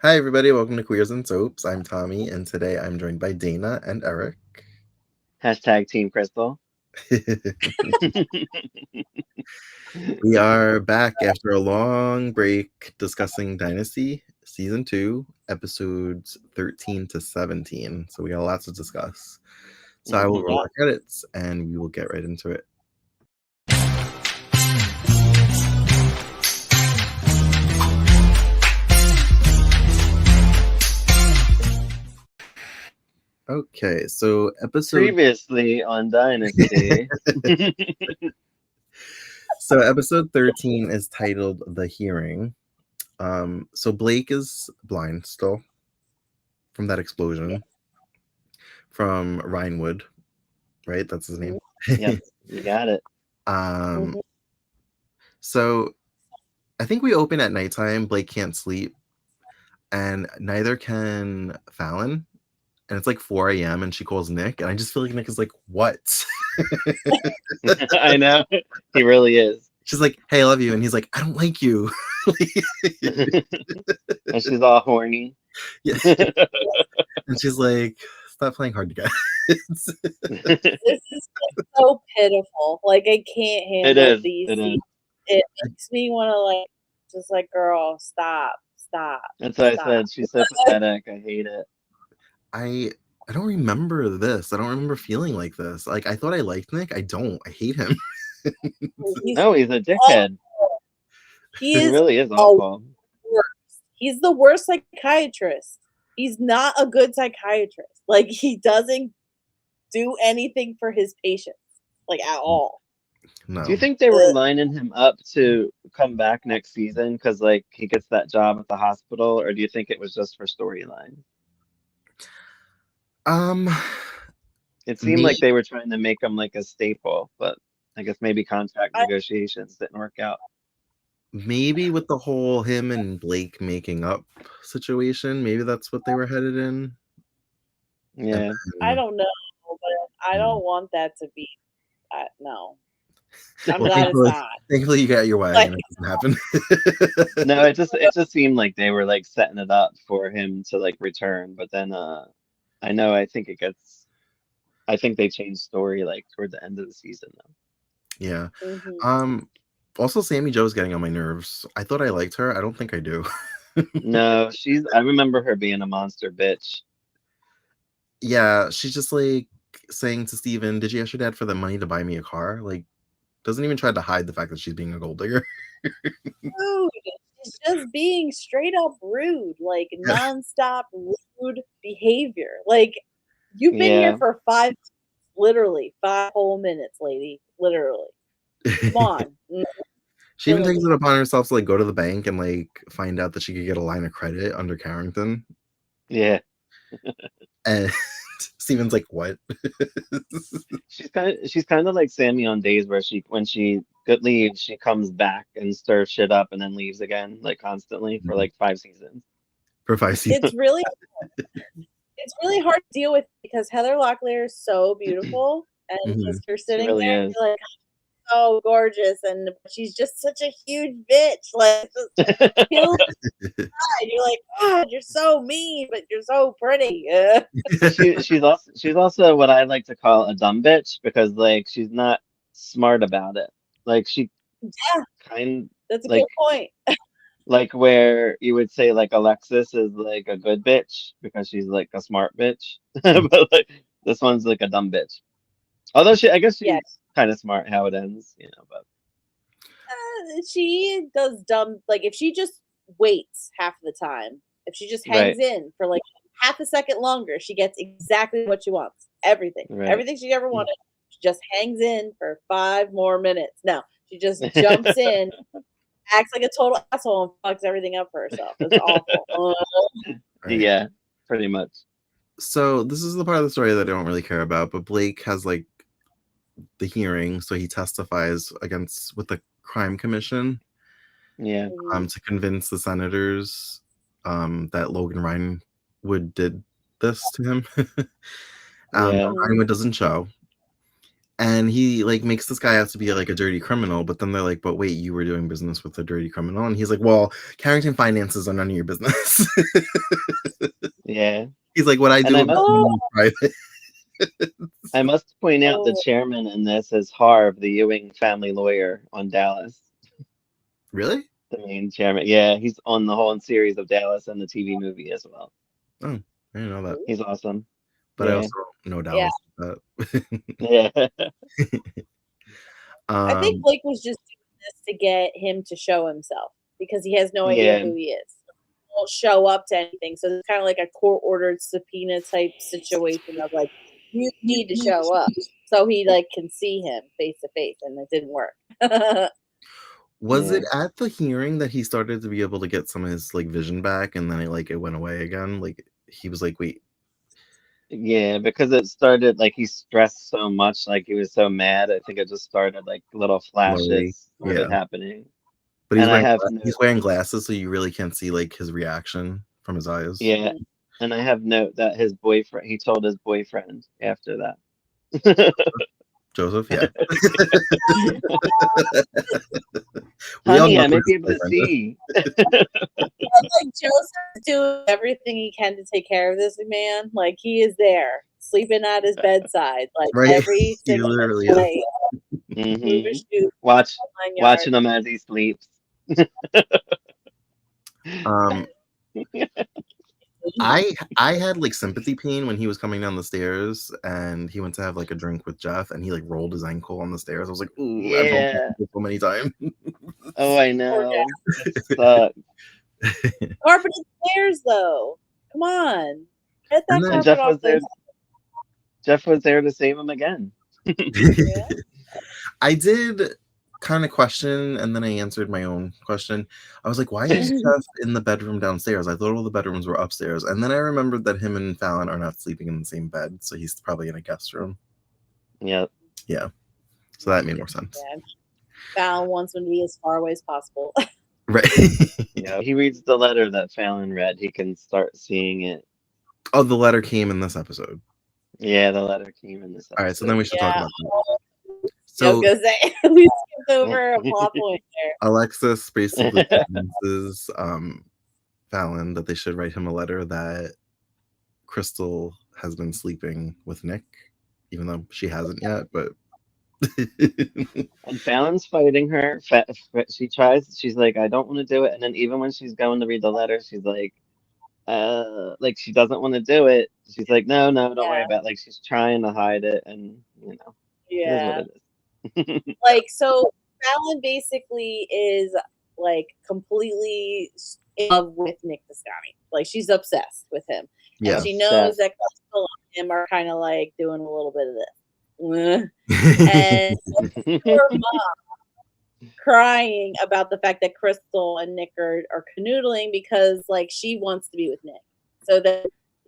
Hi, everybody. Welcome to Queers and Soaps. I'm Tommy, and today I'm joined by Dana and Eric. Hashtag Team Crystal. We are back after a long break discussing Dynasty Season 2, episodes 13 to 17. So we got a lot to discuss. So I will roll our credits and we will get right into it. Okay, so Previously on Dynasty. So episode 13 is titled The Hearing. So Blake is blind still from that explosion from Rhinewood, right? That's his name. Yep, you got it. So I think we open at nighttime. Blake can't sleep, and neither can Fallon. And it's like 4 a.m. and she calls Nick, and I just feel like Nick is like, "What?" I know. He really is. She's like, "Hey, I love you," and he's like, "I don't like you." And she's all horny. Yeah. And she's like, "Stop playing hard to get." This is so pitiful. Like, I can't handle these scenes. It makes me want to just girl, stop. That's what I said. She's so pathetic. I hate it. I don't remember this. I don't remember feeling like this. Like, I thought I liked Nick. I don't. I hate him. No, he's a dickhead. He really is awful. He's the worst psychiatrist. He's not a good psychiatrist. Like, he doesn't do anything for his patients, at all. No. Do you think they were lining him up to come back next season because, he gets that job at the hospital, or do you think it was just for storyline? It seemed like they were trying to make him a staple, but I guess maybe contract negotiations didn't work out. Maybe with the whole him and Blake making up situation, maybe that's what they were headed in. Yeah. I don't know, but I don't want that to be no. I'm glad it's not. Thankfully you got your way and it doesn't happen. No, it just seemed like they were setting it up for him to return, but then I think they changed story toward the end of the season though. Yeah. Also Sammy Jo's getting on my nerves. I thought I liked her. I don't think I do. No, I remember her being a monster bitch. Yeah, she's just saying to Steven, "Did you ask your dad for the money to buy me a car?" Doesn't even try to hide the fact that she's being a gold digger. Rude. She's just being straight up rude, nonstop rude behavior. You've been here for literally 5 whole minutes, lady. Literally. Come on. She even takes it upon herself to go to the bank and find out that she could get a line of credit under Carrington. Yeah. And Steven's like, "What?" She's kind of like Sammy on days where when she leaves, she comes back and stirs shit up and then leaves again, constantly for 5 seasons. For 5 seasons. It's really hard to deal with because Heather Locklear is so beautiful and just you're sitting really there is. and you're like, so gorgeous, and she's just such a huge bitch. You're like, God, you're so mean, but you're so pretty. She's also what I like to call a dumb bitch because she's not smart about it. That's a good point. Where you would say Alexis is a good bitch because she's a smart bitch, but this one's a dumb bitch. Although I guess she's kind of smart how it ends, but she does dumb if she just waits half the time, if she just hangs in for half a second longer, she gets exactly what she wants. Everything she ever wanted. She just hangs in for 5 more minutes. No, she just jumps in, acts like a total asshole, and fucks everything up for herself. It's awful. Yeah, pretty much. So this is the part of the story that I don't really care about, but Blake has the hearing, so he testifies with the crime commission. Yeah. To convince the senators that Logan Rhinewood did this to him. Rhinewood doesn't show. And he like makes this guy out to be like a dirty criminal, but then they're like, but wait, you were doing business with a dirty criminal? And he's like, well, Carrington finances are none of your business. Yeah. He's like, what I do is private. I must point out the chairman in this is Harv, the Ewing family lawyer on Dallas. Really? The main chairman. Yeah, he's on the whole series of Dallas and the TV movie as well. Oh, I didn't know that. He's awesome. But I also know Dallas. Yeah. I think Blake was just doing this to get him to show himself because he has no idea who he is. He won't show up to anything. So it's kind of like a court-ordered subpoena type situation of like, you need to show up. So he like can see him face to face, and it didn't work. Was it at the hearing that he started to be able to get some of his like vision back, and then it went away again? Like he was like, wait. Yeah, because it started like he stressed so much, like he was so mad. I think it just started like little flashes started happening. But he's wearing glasses, so you really can't see like his reaction from his eyes. Yeah, and I have note that his boyfriend, he told his boyfriend after that. Joseph, yeah. Honey, I might be able to see. Like Joseph's doing everything he can to take care of this man. Like he is there, sleeping at his bedside, like every single day. Mm-hmm. Watching him as he sleeps. I had like sympathy pain when he was coming down the stairs and he went to have like a drink with Jeff and he like rolled his ankle on the stairs. I was like, ooh, yeah. I've so many times. Oh, I know. Carpeted stairs though. Come on. Get that carpet Jeff off there. Jeff was there to save him again. Yeah. I did kind of question, and then I answered my own question. I was like, why is Jeff in the bedroom downstairs? I thought all the bedrooms were upstairs. And then I remembered that him and Fallon are not sleeping in the same bed, so he's probably in a guest room. Yep. Yeah. So that made more sense. Yeah. Fallon wants him to be as far away as possible. Right. Yeah. He reads the letter that Fallon read. He can start seeing it. Oh, the letter came in this episode. Yeah, the letter came in this episode. All right, so then we should talk about that. So I was gonna say we skipped over a plot point there. Alexis basically convinces Fallon that they should write him a letter that Crystal has been sleeping with Nick, even though she hasn't yet. But and Fallon's fighting her. She tries. She's like, I don't want to do it. And then even when she's going to read the letter, she's like she doesn't want to do it. She's like, no, don't worry about it. Like she's trying to hide it, and you know, yeah. it is what it is. Like so, Fallon basically is like completely in love with Nick Piscani. Like she's obsessed with him. Yeah. And she knows that Crystal and him are kind of like doing a little bit of this. And her mom crying about the fact that Crystal and Nick are canoodling because like she wants to be with Nick. So that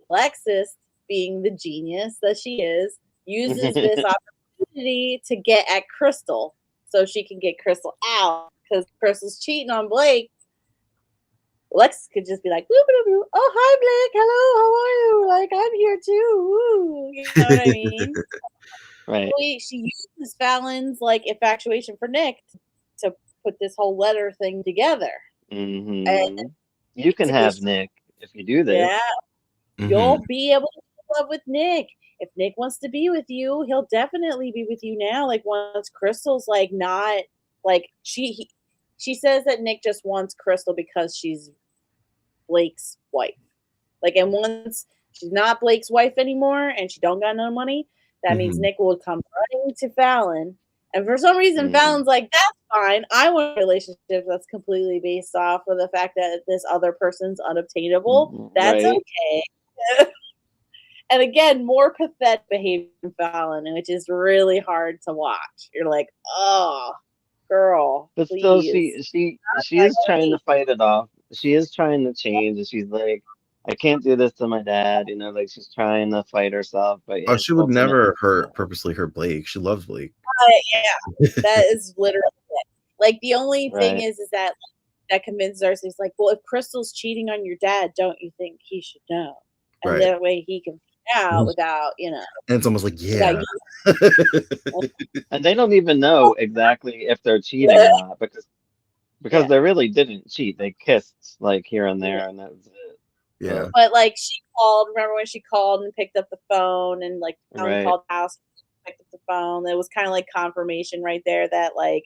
Alexis, being the genius that she is, uses this opportunity to get at Crystal so she can get Crystal out because Crystal's cheating on Blake. Alexis could just be like, oh, hi, Blake. Hello, how are you? Like, I'm here too. Woo. You know what I mean? Right. She uses Fallon's like infatuation for Nick to put this whole letter thing together. Mm-hmm. And you can have Nick if you do this. Yeah. Mm-hmm. You'll be able to fall in love with Nick. If Nick wants to be with you, he'll definitely be with you now. Like once Crystal's like not like she says that Nick just wants Crystal because she's Blake's wife. Like, and once she's not Blake's wife anymore and she don't got no money, that means Nick will come running to Fallon. And for some reason, Fallon's like, that's fine. I want a relationship that's completely based off of the fact that this other person's unobtainable. That's okay. And again, more pathetic behavior from Fallon, which is really hard to watch. You're like, oh, girl. But please. still, she is trying to fight it off. She is trying to change, and she's like, I can't do this to my dad. You know, like she's trying to fight herself. But yeah, she would never purposely hurt Blake. She loves Blake. Yeah, that is literally it. Like the only thing is that convinces her. He's like, well, if Crystal's cheating on your dad, don't you think he should know? And that way he can out without, you know. And it's almost like, yeah. And they don't even know exactly if they're cheating or not because they really didn't cheat. They kissed like here and there, and that was it. Yeah. But like she called. Remember when she called and picked up the phone and like called the house, picked up the phone. It was kind of like confirmation right there that like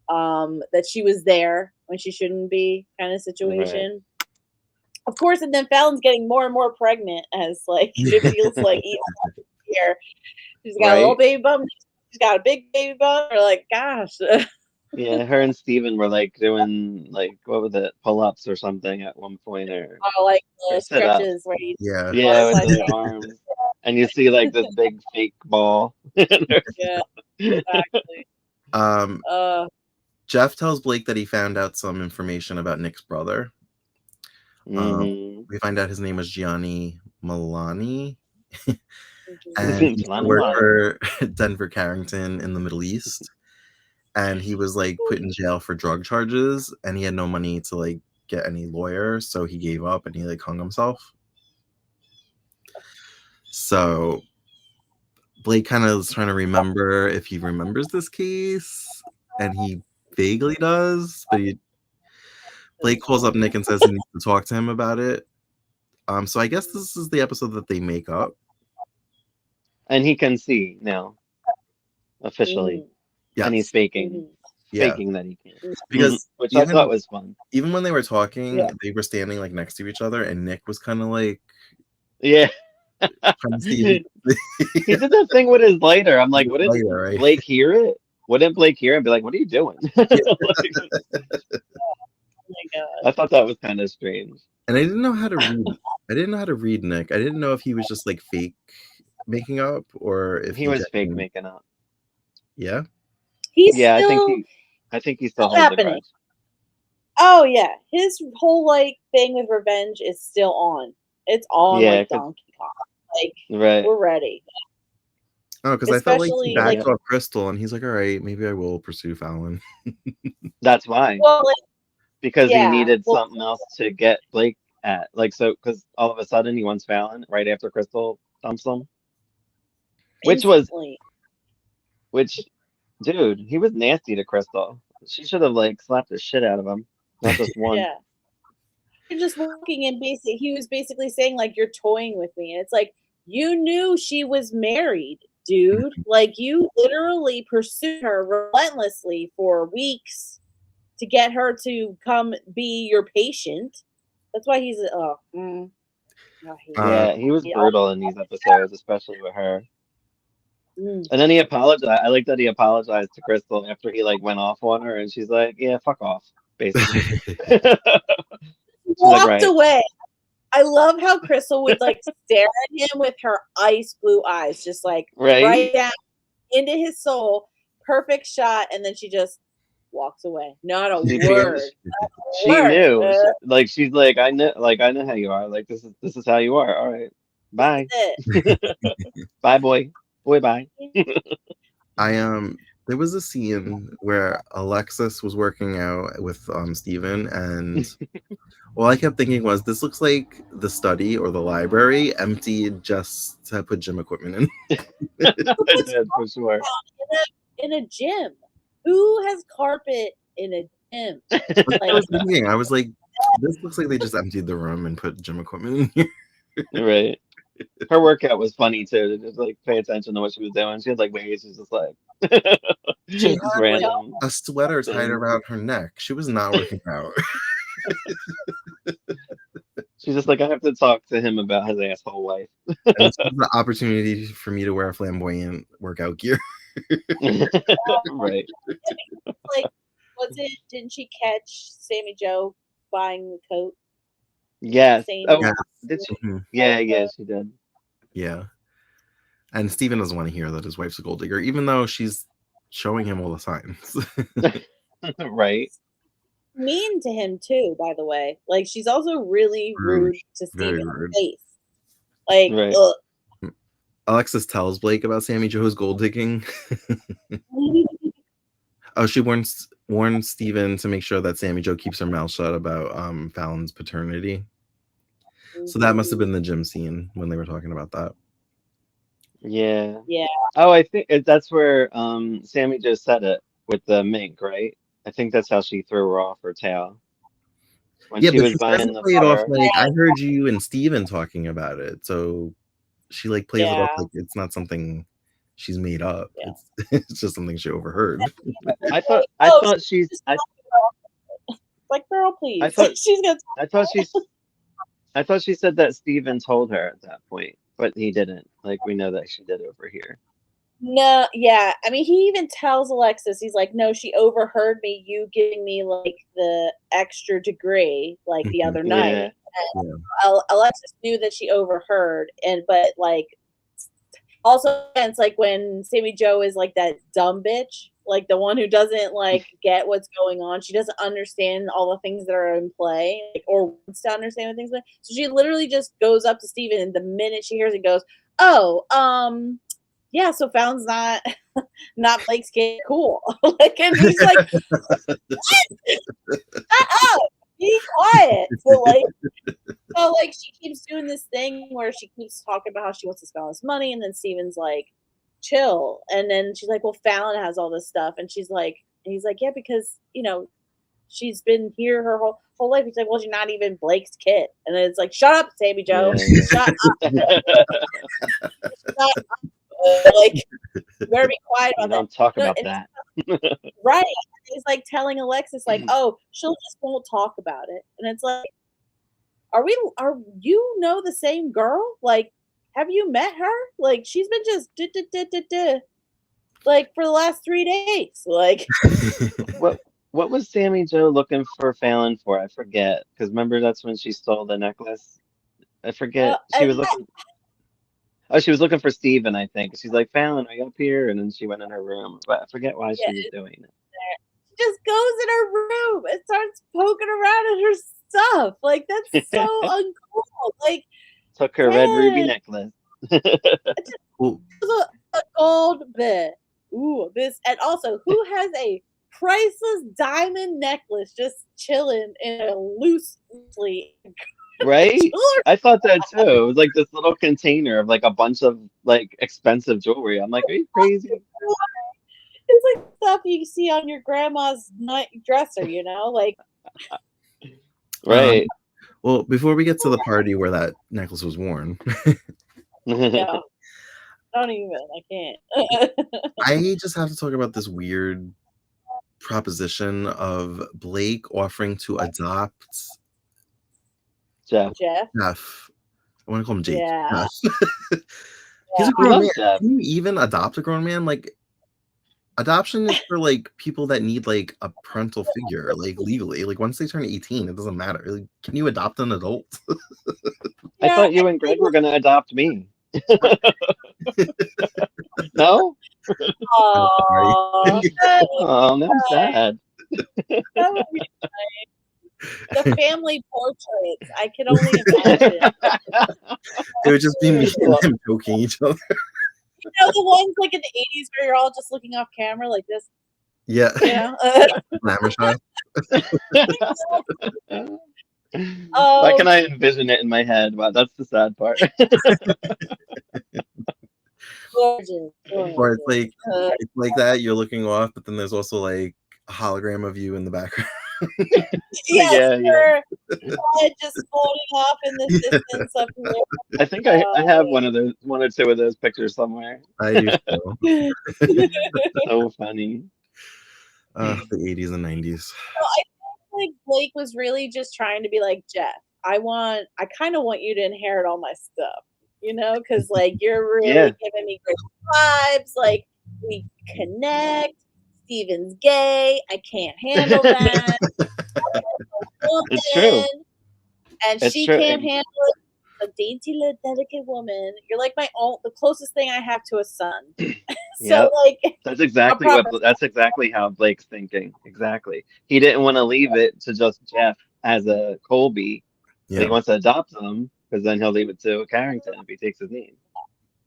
that she was there when she shouldn't be, kind of situation. Right. Of course, and then Fallon's getting more and more pregnant as like it feels like here. She's got a little baby bump. She's got a big baby bump. We're like, gosh. Yeah, her and Steven were like doing like what was it, pull-ups or something at one point, or like the stretches where you with their arms, and you see like this big fake ball. Yeah, exactly. Jeff tells Blake that he found out some information about Nick's brother. We find out his name was Gianni Milani. And he worked for Denver Carrington in the Middle East. And he was like put in jail for drug charges, and he had no money to like get any lawyer, so he gave up and he like hung himself. So Blake kind of is trying to remember if he remembers this case, and he vaguely does, but Blake calls up Nick and says he needs to talk to him about it. So I guess this is the episode that they make up. And he can see now, officially. Yes. And he's faking that he can. Because which I thought was fun. Even when they were talking, they were standing like next to each other, and Nick was kind of like, trying to see. He did that thing with his lighter. I'm like, wouldn't Blake hear it? Wouldn't Blake hear it and be like, what are you doing? Oh my God. I thought that was kind of strange. And I didn't know how to read. I didn't know how to read Nick. I didn't know if he was just like fake making up, or if he was fake making up. Yeah. I think he's still happening. Oh yeah, his whole like thing with revenge is still on. It's on like Donkey Kong. Like we're ready. Oh, because I felt like he backed off Crystal, and he's like, "All right, maybe I will pursue Fallon." That's why. Well, because he needed something else to get Blake at, like, so because all of a sudden he wants Fallon right after Crystal dumps him, which, dude, he was nasty to Crystal. She should have like slapped the shit out of him, not just one. Yeah. You're just looking and he was basically saying like, you're toying with me, and it's like, you knew she was married, dude. Like you literally pursued her relentlessly for weeks to get her to come be your patient. That's why he's he was brutal in these episodes, especially with her. And then he apologized. I like that he apologized to Crystal after he like went off on her, and she's like, "Yeah, fuck off," basically. Walked away. I love how Crystal would like stare at him with her ice blue eyes, just like right down into his soul. Perfect shot, and then she just walks away. Not a word. She knew. Like she's like, I know how you are. Like this is how you are. All right, bye. Bye, boy. Boy, bye. There was a scene where Alexis was working out with Steven, and all I kept thinking was, this looks like the study or the library emptied just to put gym equipment in. It did, for sure. In a gym. Who has carpet in a gym? I was like, this looks like they just emptied the room and put gym equipment in here. Right. Her workout was funny too. To just like pay attention to what she was doing. She had like waves. She's just like just random. A sweater tied around her neck. She was not working out. She's just like, I have to talk to him about his asshole wife. This was the opportunity for me to wear flamboyant workout gear. Right. Like, didn't she catch Sammy Joe buying the coat? Yes. Did she? Mm-hmm. Yeah, she did. Yeah. And Steven doesn't want to hear that his wife's a gold digger, even though she's showing him all the signs. Right. Mean to him too, by the way. Like she's also really rude to Steven's face. Like, Alexis tells Blake about Sammy Joe's gold digging. She warns Steven to make sure that Sammy Joe keeps her mouth shut about Fallon's paternity. So that must have been the gym scene when they were talking about that. Yeah. Yeah. Oh, I think that's where Sammy just said it with the mink, right? I think that's how she threw her off her tail when Yeah, she but was she tries buying to the play it off butter. like I heard you and Steven talking about it. So she like plays it off Yeah. like it's not something she's made up. Yeah. It's just something she overheard. I thought I Oh, thought she's she's like, girl, I please. thought She's gonna. I thought she said that Steven told her at that point, but he didn't. Like we know that she did over here. No, yeah. I mean, he even tells Alexis, he's like, no, she overheard me, you giving me like the extra degree, like the other Yeah. night. And Alexis knew that she overheard, but like, also, it's like when Sammy Joe is like that dumb bitch, like the one who doesn't like get what's going on. She doesn't understand all the things that are in play, like, or wants to understand what things are. So she literally just goes up to Steven, and the minute she hears it, goes, "Oh, yeah, so Fallon's not Blake's kid. Cool." Like, and he's like, "What? Shut up, be quiet." So like she keeps doing this thing where she keeps talking about how she wants to spend all this money, and then Steven's like, "Chill," and then she's like, "Well, Fallon has all this stuff," and he's like, "Yeah, because she's been here her whole life." He's like, "Well, she's not even Blake's kid," and then it's like, "Shut up, Sammy Joe, Yeah. shut up." Like, you better be quiet We about that. don't talk No, about it's that. right. He's like telling Alexis, like, "Oh, she'll just won't talk about it," and it's like, are you know the same girl? Like, have you met her? Like, she's been just like for the last 3 days. Like, What was Sammy Joe looking for Fallon for? I forget. Because remember that's when she stole the necklace? I forget. She was looking she was looking for Steven, I think. She's like, Fallon, are you up here? And then she went in her room. But I forget why yeah, she was doing it. she just goes in her room and starts poking around at her stuff. Like, that's so uncool. Like, Took her red ruby necklace. Well, a gold bit. Ooh, this, and also, who has a priceless diamond necklace just chilling in a loosely Right? I thought that too. It was like this little container of like a bunch of like expensive jewelry. I'm like, are you crazy? It's like stuff you see on your grandma's dresser, like. Right. well, before we get to the party where that necklace was worn, No, don't even. I can't. I just have to talk about this weird proposition of Blake offering to adopt Jeff. Jeff. I want to call him Jake. Yeah. He's a We grown love man. Jeff. Can you even adopt a grown man? Like, adoption is for like people that need like a parental figure, like legally. Like once they turn 18, it doesn't matter. Like, can you adopt an adult? I thought you and Greg were gonna adopt me. No? Oh, Oh, that's sad. that would be nice. The family portraits. I can only imagine. It would just be me and them poking each other. The ones like in the 80s where you're all just looking off camera like this. Yeah. Glamour shot. Why can I envision it in my head? Wow, that's the sad part. Gorgeous. Or it's like that, you're looking off, but then there's also like a hologram of you in the background. Yeah. Just floating off in the distance up here. I think I have one or two of those pictures somewhere. I do so. So funny. The 80s and 90s. So I think like Blake was really just trying to be like, Jeff, I kind of want you to inherit all my stuff, because like you're really giving me great vibes. Like, we connect. Steven's gay. I can't handle that. It's true. And she can't handle it. A dainty little delicate woman. You're like the closest thing I have to a son. So like that's exactly how Blake's thinking. Exactly. He didn't want to leave it to just Jeff as a Colby. But he wants to adopt them because then he'll leave it to Carrington if he takes his name.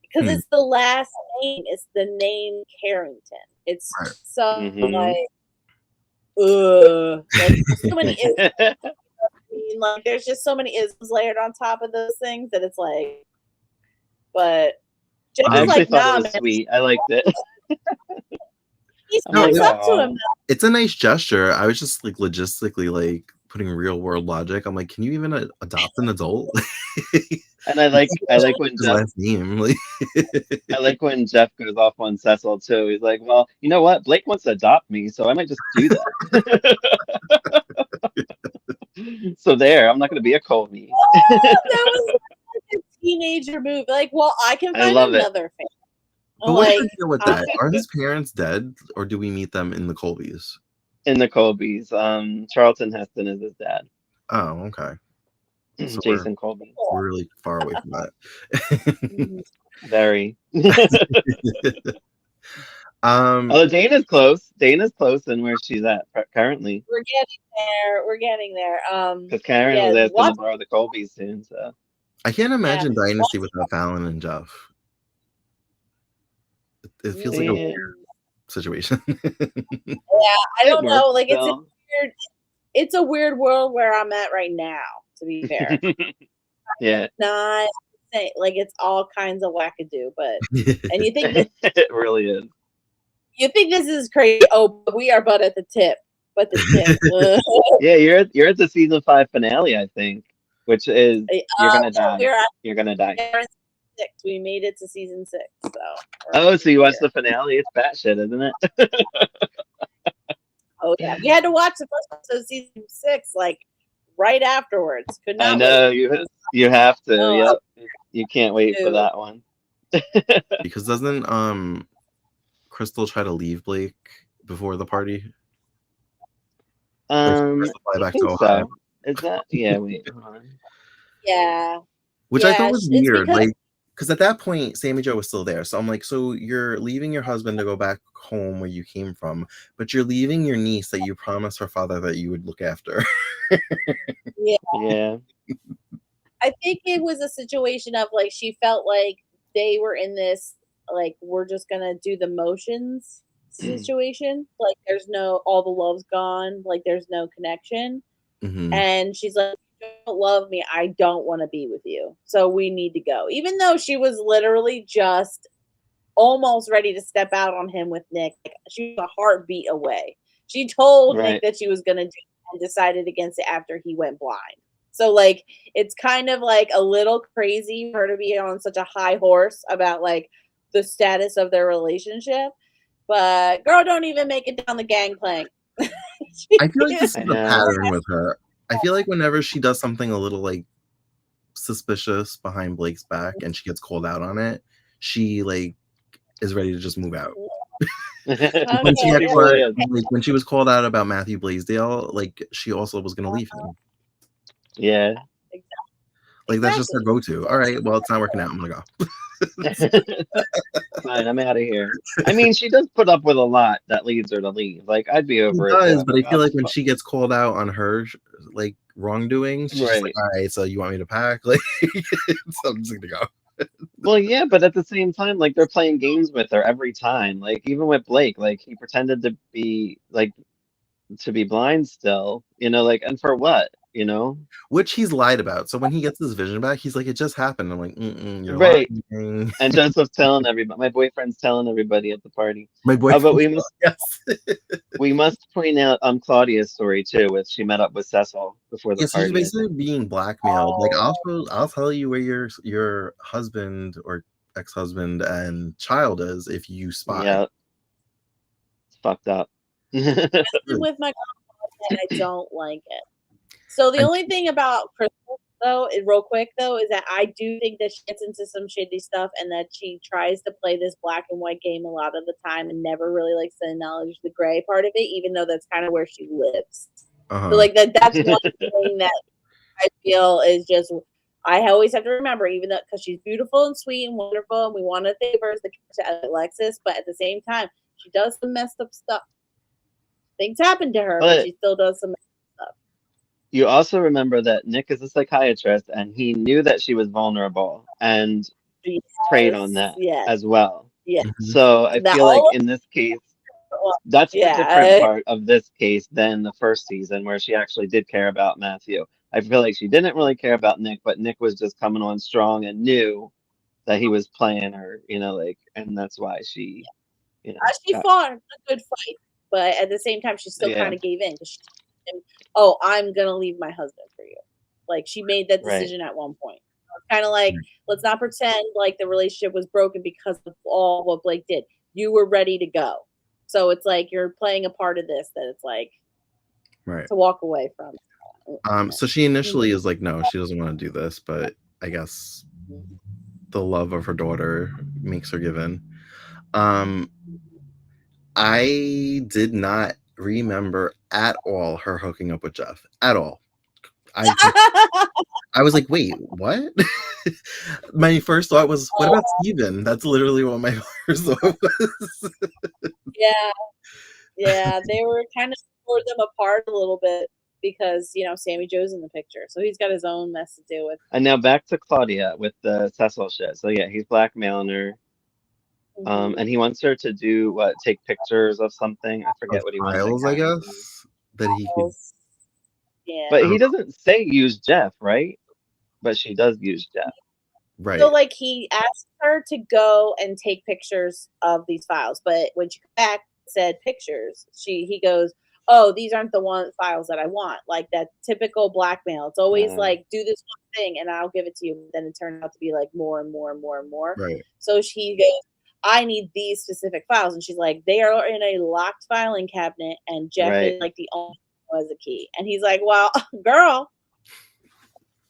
Because it's the last name. It's the name Carrington. It's so like, like so many isms. Like there's just so many isms layered on top of those things that it's like, but Jeff I is actually like, thought nah, it was man. sweet. I liked it. He I'm like, sticks up to him. It's a nice gesture. I was just like logistically like putting real world logic. I'm like, can you even adopt an adult? And I like when His Jeff last name. Like, I like when Jeff goes off on Cecil too. He's like, well, you know what? Blake wants to adopt me, so I might just do that. So there, I'm not going to be a Colby. That was like a teenager move. Like, well, I can I find love it. another fan. but what's the Like, deal with that? Are his parents dead, or do we meet them in the Colbys? In the Colbys, Charlton Heston is his dad. Oh, okay. So Jason Colby. we're really far away from that. Very. Um, Oh, Dana's close. Dana's close in where she's at currently. we're getting there. We're getting there. Because Karen yeah, was asking watch- to borrow the Colbys soon. So I can't imagine Dynasty without Fallon and Jeff. It feels like a Yeah. weird situation. Yeah, I don't know. Like, works, it's a weird world where I'm at right now, to be fair. Yeah. Not like it's all kinds of wackadoo, but and you think that, It really is. you think this is crazy. Oh, but we are but at the tip. But the tip. Yeah, you're at the season 5 finale, I think, which is you're gonna die. You're gonna die. 6. We made it to season 6. So you watched the finale? It's batshit, isn't it? Oh yeah, we had to watch the first episode of season 6 like right afterwards. Could not. I know wait. you have to. No, Yep. You can't wait for that one. Because doesn't Crystal try to leave Blake before the party? I back think to Ohio. so. Is that? Yeah. Wait. Hold on. Yeah. Which I thought was weird. Because, like, because at that point, Sammy Joe was still there. So I'm like, so you're leaving your husband to go back home where you came from, but you're leaving your niece that you promised her father that you would look after. Yeah. I think it was a situation of like she felt like they were in this like we're just gonna do the motions situation. Like there's all the love's gone. Like there's no connection. Mm-hmm. And she's like, you don't love me. I don't want to be with you. So we need to go. Even though she was literally just almost ready to step out on him with Nick. Like, she was a heartbeat away. She told Nick that she was going to do it and decided against it after he went blind. So, like, it's kind of like a little crazy for her to be on such a high horse about, like, the status of their relationship. But girl, don't even make it down the gangplank. I feel like this is a pattern with her. I feel like whenever she does something a little, like, suspicious behind Blake's back and she gets called out on it, she, like, is ready to just move out. When she was called out about Matthew Blaisdell, like she also was going to leave him. Yeah, like that's just her go-to. All right, well, it's not working out. I'm gonna go. Fine, I'm out of here. I mean, she does put up with a lot that leads her to leave. Like I'd be over it. Does, but I feel like when she gets called out on her like wrongdoing, she's just like, all right, so you want me to pack? Like, so I'm just gonna go. Well, yeah, but at the same time, like they're playing games with her every time. Like even with Blake, like he pretended to be blind still, like, and for what, Which he's lied about. So when he gets his vision back, he's like, it just happened. I'm like, you're right. lying. And Joseph's telling everybody. My boyfriend's telling everybody at the party. My boyfriend. But we must point out Claudia's story too, with she met up with Cecil before the party. She's basically being blackmailed. Like I'll tell you where your husband or ex-husband and child is if you spy. Yeah, it's fucked up. With my and I don't like it. So the only thing about Crystal, though, real quick though, is that I do think that she gets into some shady stuff and that she tries to play this black and white game a lot of the time and never really likes to acknowledge the gray part of it, even though that's kind of where she lives. So like that's one thing that I feel is just I always have to remember, even though because she's beautiful and sweet and wonderful, and we want to favor the character of Alexis, but at the same time, she does some messed up stuff. Things happen to her, but she still does some messed up stuff. You also remember that Nick is a psychiatrist, and he knew that she was vulnerable and preyed on that as well. Yeah. So I feel like in this case, that's a different part of this case than the first season where she actually did care about Matthew. I feel like she didn't really care about Nick, but Nick was just coming on strong and knew that he was playing her, like, and that's why she, she fought a good fight, but at the same time, she still kind of gave in because she told him, "Oh, I'm gonna leave my husband for you." Like she made that decision at one point. It's kind of like, let's not pretend like the relationship was broken because of all what Blake did. You were ready to go, so it's like you're playing a part of this that it's like to walk away from. So she initially is like, no, she doesn't want to do this, but I guess the love of her daughter makes her give in. I did not remember at all her hooking up with Jeff at all. I was like, wait, what? My first thought was, what about Steven? That's literally what my first thought was. Yeah, they were kind of tore them apart a little bit because Sammy Joe's in the picture, so he's got his own mess to deal with. And now back to Claudia with the Cecil shit. So yeah, he's blackmailing her. And he wants her to do take pictures of something. I forget what he wants. Files, I guess. That he could. Yeah. But he doesn't say use Jeff, right? But she does use Jeff. Right. So like he asked her to go and take pictures of these files, but when she came back said pictures, he goes, "Oh, these aren't the files that I want." Like that typical blackmail. It's always like, do this one thing and I'll give it to you. But then it turned out to be like more and more and more and more. Right. So she goes, "I need these specific files," and she's like, "They are in a locked filing cabinet," and Jeff is like the only one who has a key, and he's like, "Well, girl,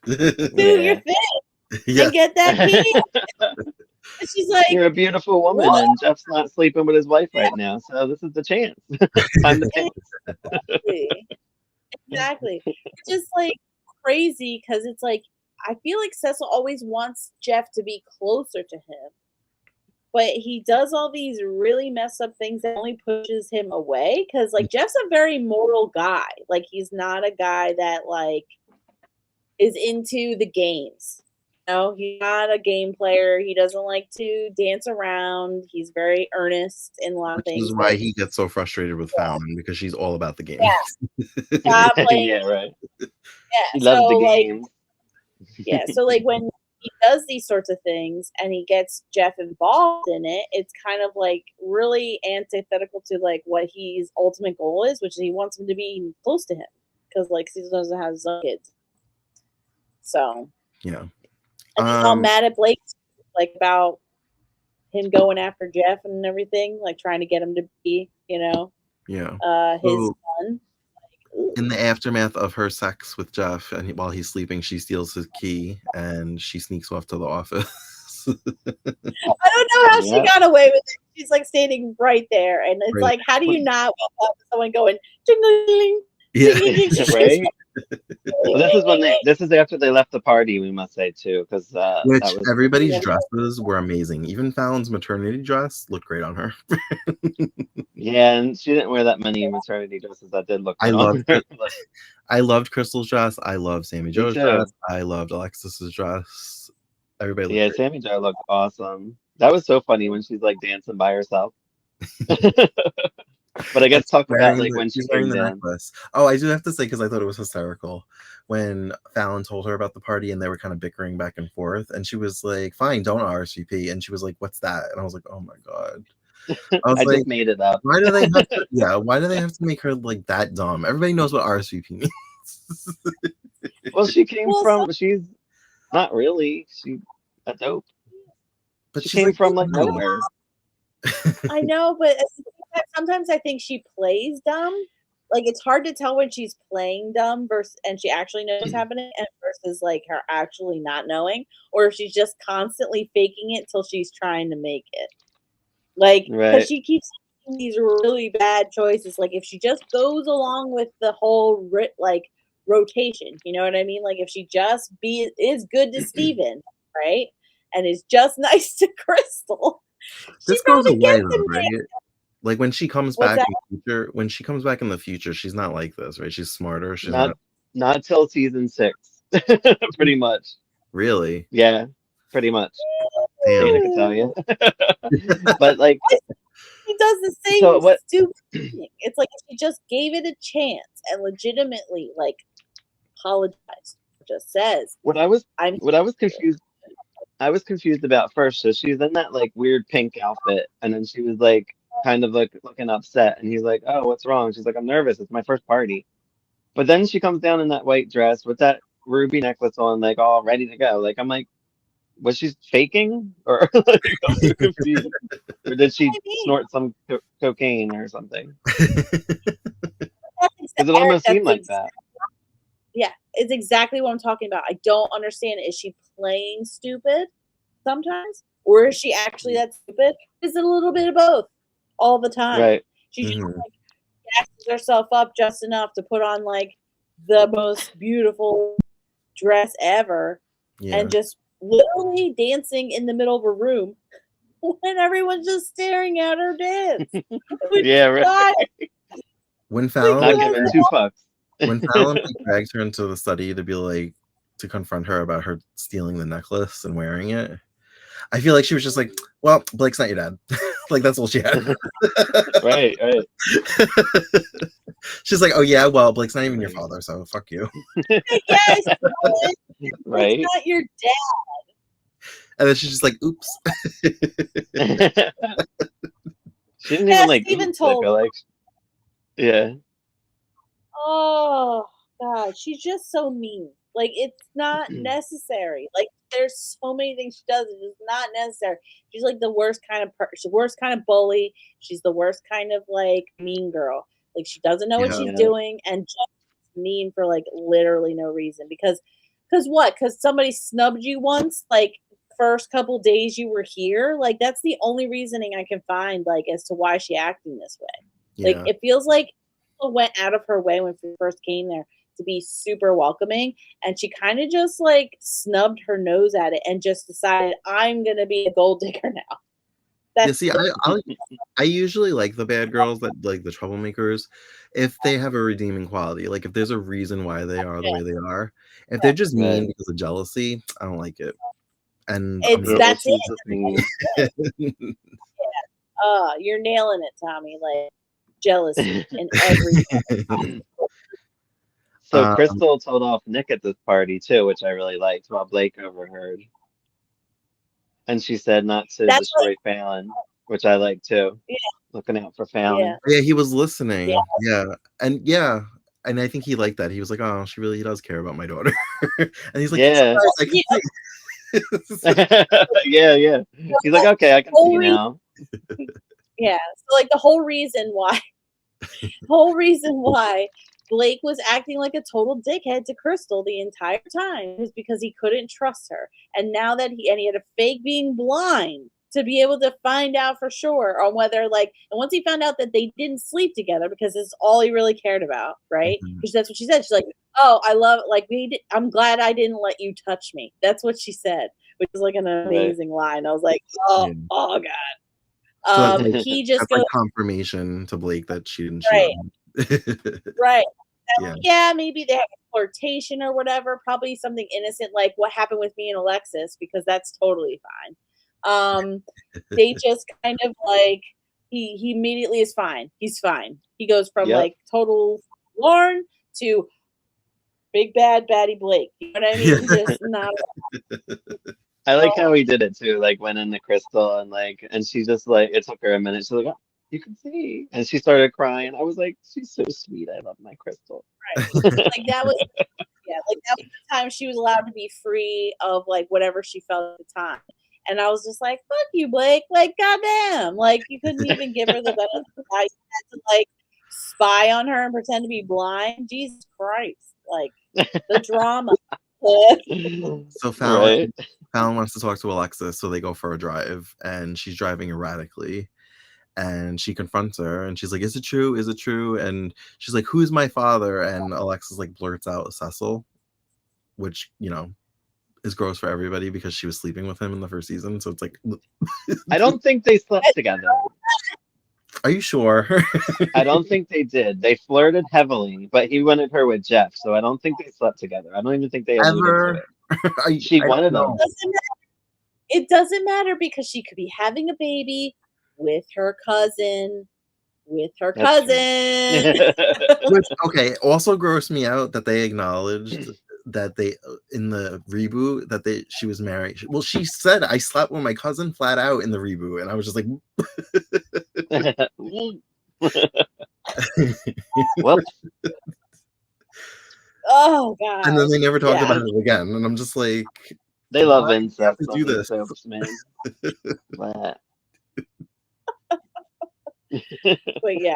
do your thing." And get that key. And she's like, "You're a beautiful woman, and Jeff's not sleeping with his wife right now, so this is the chance. Time to pay." Exactly. It's just like crazy because it's like I feel like Cecil always wants Jeff to be closer to him, but he does all these really messed up things that only pushes him away. Because like Jeff's a very moral guy. Like he's not a guy that like is into the games. No, he's not a game player. He doesn't like to dance around. He's very earnest in a lot of things. Which is why he gets so frustrated with Fallon, because she's all about the game. Yeah, right. Yeah, he loves the game. So like when he does these sorts of things and he gets Jeff involved in it, it's kind of like really antithetical to like what his ultimate goal is, which is he wants him to be close to him because like Cecil doesn't have his own kids. So yeah. And he's all mad at Blake, like about him going after Jeff and everything, like trying to get him to be, his son. In the aftermath of her sex with Jeff, and while he's sleeping, she steals his key and she sneaks off to the office. I don't know how she got away with it. She's like standing right there, and it's like, how do you not want someone going jingling? Right. Well, this is after they left the party, we must say too, because everybody's dresses were amazing. Even Fallon's maternity dress looked great on her. Yeah, and she didn't wear that many maternity dresses. That did look good. I loved Crystal's dress. I loved Sammy Joe's dress. I loved Alexis's dress. Everybody looked great. Sammy Joe looked awesome. That was so funny when she's like dancing by herself. But I guess talk about like when she's wearing the necklace. Oh, I do have to say, because I thought it was hysterical when Fallon told her about the party and they were kind of bickering back and forth, and she was like, "Fine, don't RSVP," and she was like, "What's that?" And I was like, "Oh my god." I just made it up. Why do they have to, why do they have to make her like that dumb? Everybody knows what RSVP means. Well, she's not really. She's a dope. But she came from like nowhere. I know, but sometimes I think she plays dumb. Like it's hard to tell when she's playing dumb and she actually knows what's happening, and versus like her actually not knowing, or if she's just constantly faking it till she's trying to make it. Like because she keeps making these really bad choices. Like if she just goes along with the whole rotation, you know what I mean? Like if she just is good to Steven, right, and is just nice to Crystal. This goes away though, right? Like when she comes back in the future, she's not like this, right? She's smarter. She's not till season 6, pretty much. Really? Yeah, pretty much. Damn. I can tell you. But like, he does the same stupid thing. It's like if she just gave it a chance and legitimately like apologized, just says what I was confused. I was confused about first. So she's in that like weird pink outfit, and then she was like kind of like looking upset, and he's like, "Oh, what's wrong?" She's like, "I'm nervous. It's my first party." But then she comes down in that white dress with that ruby necklace on, like all ready to go. Like I'm like, was she faking, or like I'm so confused, or did she snort some cocaine or something? Because it almost seemed like that. Yeah, it's exactly what I'm talking about. I don't understand. Is she playing stupid sometimes? Or is she actually that stupid? Is it a little bit of both all the time? Right. She just like gasses herself up just enough to put on like the most beautiful dress ever and just literally dancing in the middle of a room when everyone's just staring at her dance. Yeah, right. When Fallon not giving two fucks. When Fallon drags her into the study to be like to confront her about her stealing the necklace and wearing it, I feel like she was just like, "Well, Blake's not your dad." Like that's all she had. Right. She's like, "Oh yeah, well, Blake's not even your father, so fuck you." Yes, right. It's not your dad. And then she's just like, "Oops." She didn't even like. Even told. Like, yeah. Oh God, she's just so mean. Like it's not necessary. Like there's so many things she does. It's just not necessary. She's like the worst kind of she's the worst kind of bully. She's the worst kind of like mean girl. Like she doesn't know what she's doing and just mean for like literally no reason. Because what? Because somebody snubbed you once. Like first couple days you were here. Like that's the only reasoning I can find. Like as to why she acting this way. Like it feels like went out of her way when she first came there to be super welcoming, and she kind of just like snubbed her nose at it and just decided I'm gonna be a gold digger now. That's I usually like the bad girls, that like the troublemakers, if they have a redeeming quality. Like if there's a reason why they are the way they are. If they're just mean because of jealousy, I don't like it. And that's it. You're nailing it, Tommy. Like jealousy in every So Crystal told off Nick at this party too, which I really liked, while Blake overheard. And she said not to destroy Fallon, which I like too. Yeah. Looking out for Fallon. Yeah, he was listening. Yeah. And I think he liked that. He was like, "Oh, she really does care about my daughter." And he's like, "Yeah." Yeah. He's like, "Okay, I can see now." Yeah. So like the whole reason why Blake was acting like a total dickhead to Crystal the entire time was because he couldn't trust her. And now that he had a fake being blind to be able to find out for sure on whether and once he found out that they didn't sleep together because it's all he really cared about, right? Because that's what she said. She's like, "Oh, I love it. I'm glad I didn't let you touch me." That's what she said, which is like an amazing line. I was like, oh God. So he just goes confirmation to Blake that she didn't right. Yeah, maybe they have a flirtation or whatever, probably something innocent like what happened with me and Alexis, because that's totally fine. They just kind of like he immediately is fine. He's fine. He goes from like total Lauren to big bad baddie Blake. You know what I mean? Just not. I like how he did it too. Like went into Crystal and she just like it took her a minute. She's like, "Oh, you can see," and she started crying. I was like, "She's so sweet. I love my Crystal." Right. Like that was the time she was allowed to be free of like whatever she felt at the time. And I was just like, "Fuck you, Blake! Like, goddamn! Like, you couldn't even give her the benefit of the doubt. You had to like spy on her and pretend to be blind. Jesus Christ! Like the drama." So Fallon wants to talk to Alexis, so they go for a drive, and she's driving erratically, and she confronts her, and she's like, "Is it true? Is it true?" And she's like, "Who's my father?" And Alexis like blurts out Cecil, which is gross for everybody because she was sleeping with him in the first season. So it's like, I don't think they slept together. Are you sure? I don't think they did. They flirted heavily, but he wanted her with Jeff, so I don't think they slept together. I don't even think they alluded to it. She wanted him. It doesn't matter because she could be having a baby with her cousin. Which, okay, also grossed me out that they acknowledged that they in the reboot that she was married. Well, she said I slept with my cousin flat out in the reboot, and I was just like, Whoops. Oh god. And then they never talked about it again, and I'm just like, they love incest. To do this, soaps, man. But yeah.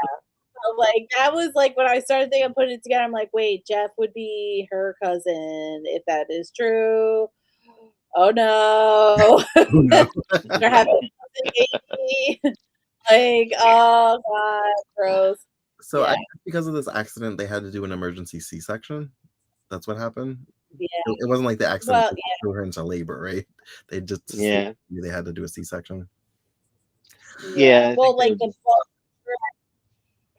Like that was like when I started thinking of putting it together. I'm like, wait, Jeff would be her cousin if that is true. Oh no, they're having a baby. Like, oh god, gross. So I guess because of this accident, they had to do an emergency C-section. That's what happened. Yeah, it wasn't like the accident threw her into labor, right? They just they had to do a C-section. Yeah. Well, like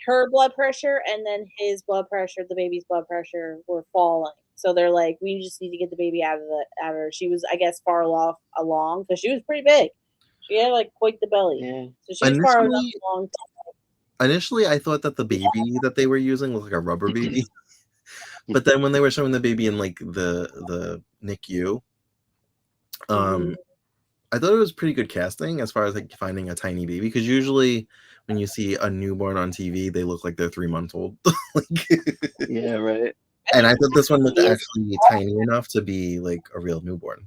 her blood pressure and then his blood pressure, the baby's blood pressure, were falling. So they're like, we just need to get the baby out of her. She was, I guess, far along because she was pretty big. She had like quite the belly. Yeah. So she was far along. Initially, I thought that the baby that they were using looked like a rubber baby. But then when they were showing the baby in like the NICU, I thought it was pretty good casting as far as like finding a tiny baby, because usually when you see a newborn on TV, they look like they're 3 months old. Yeah, right. And I thought this one looked actually tiny enough to be like a real newborn.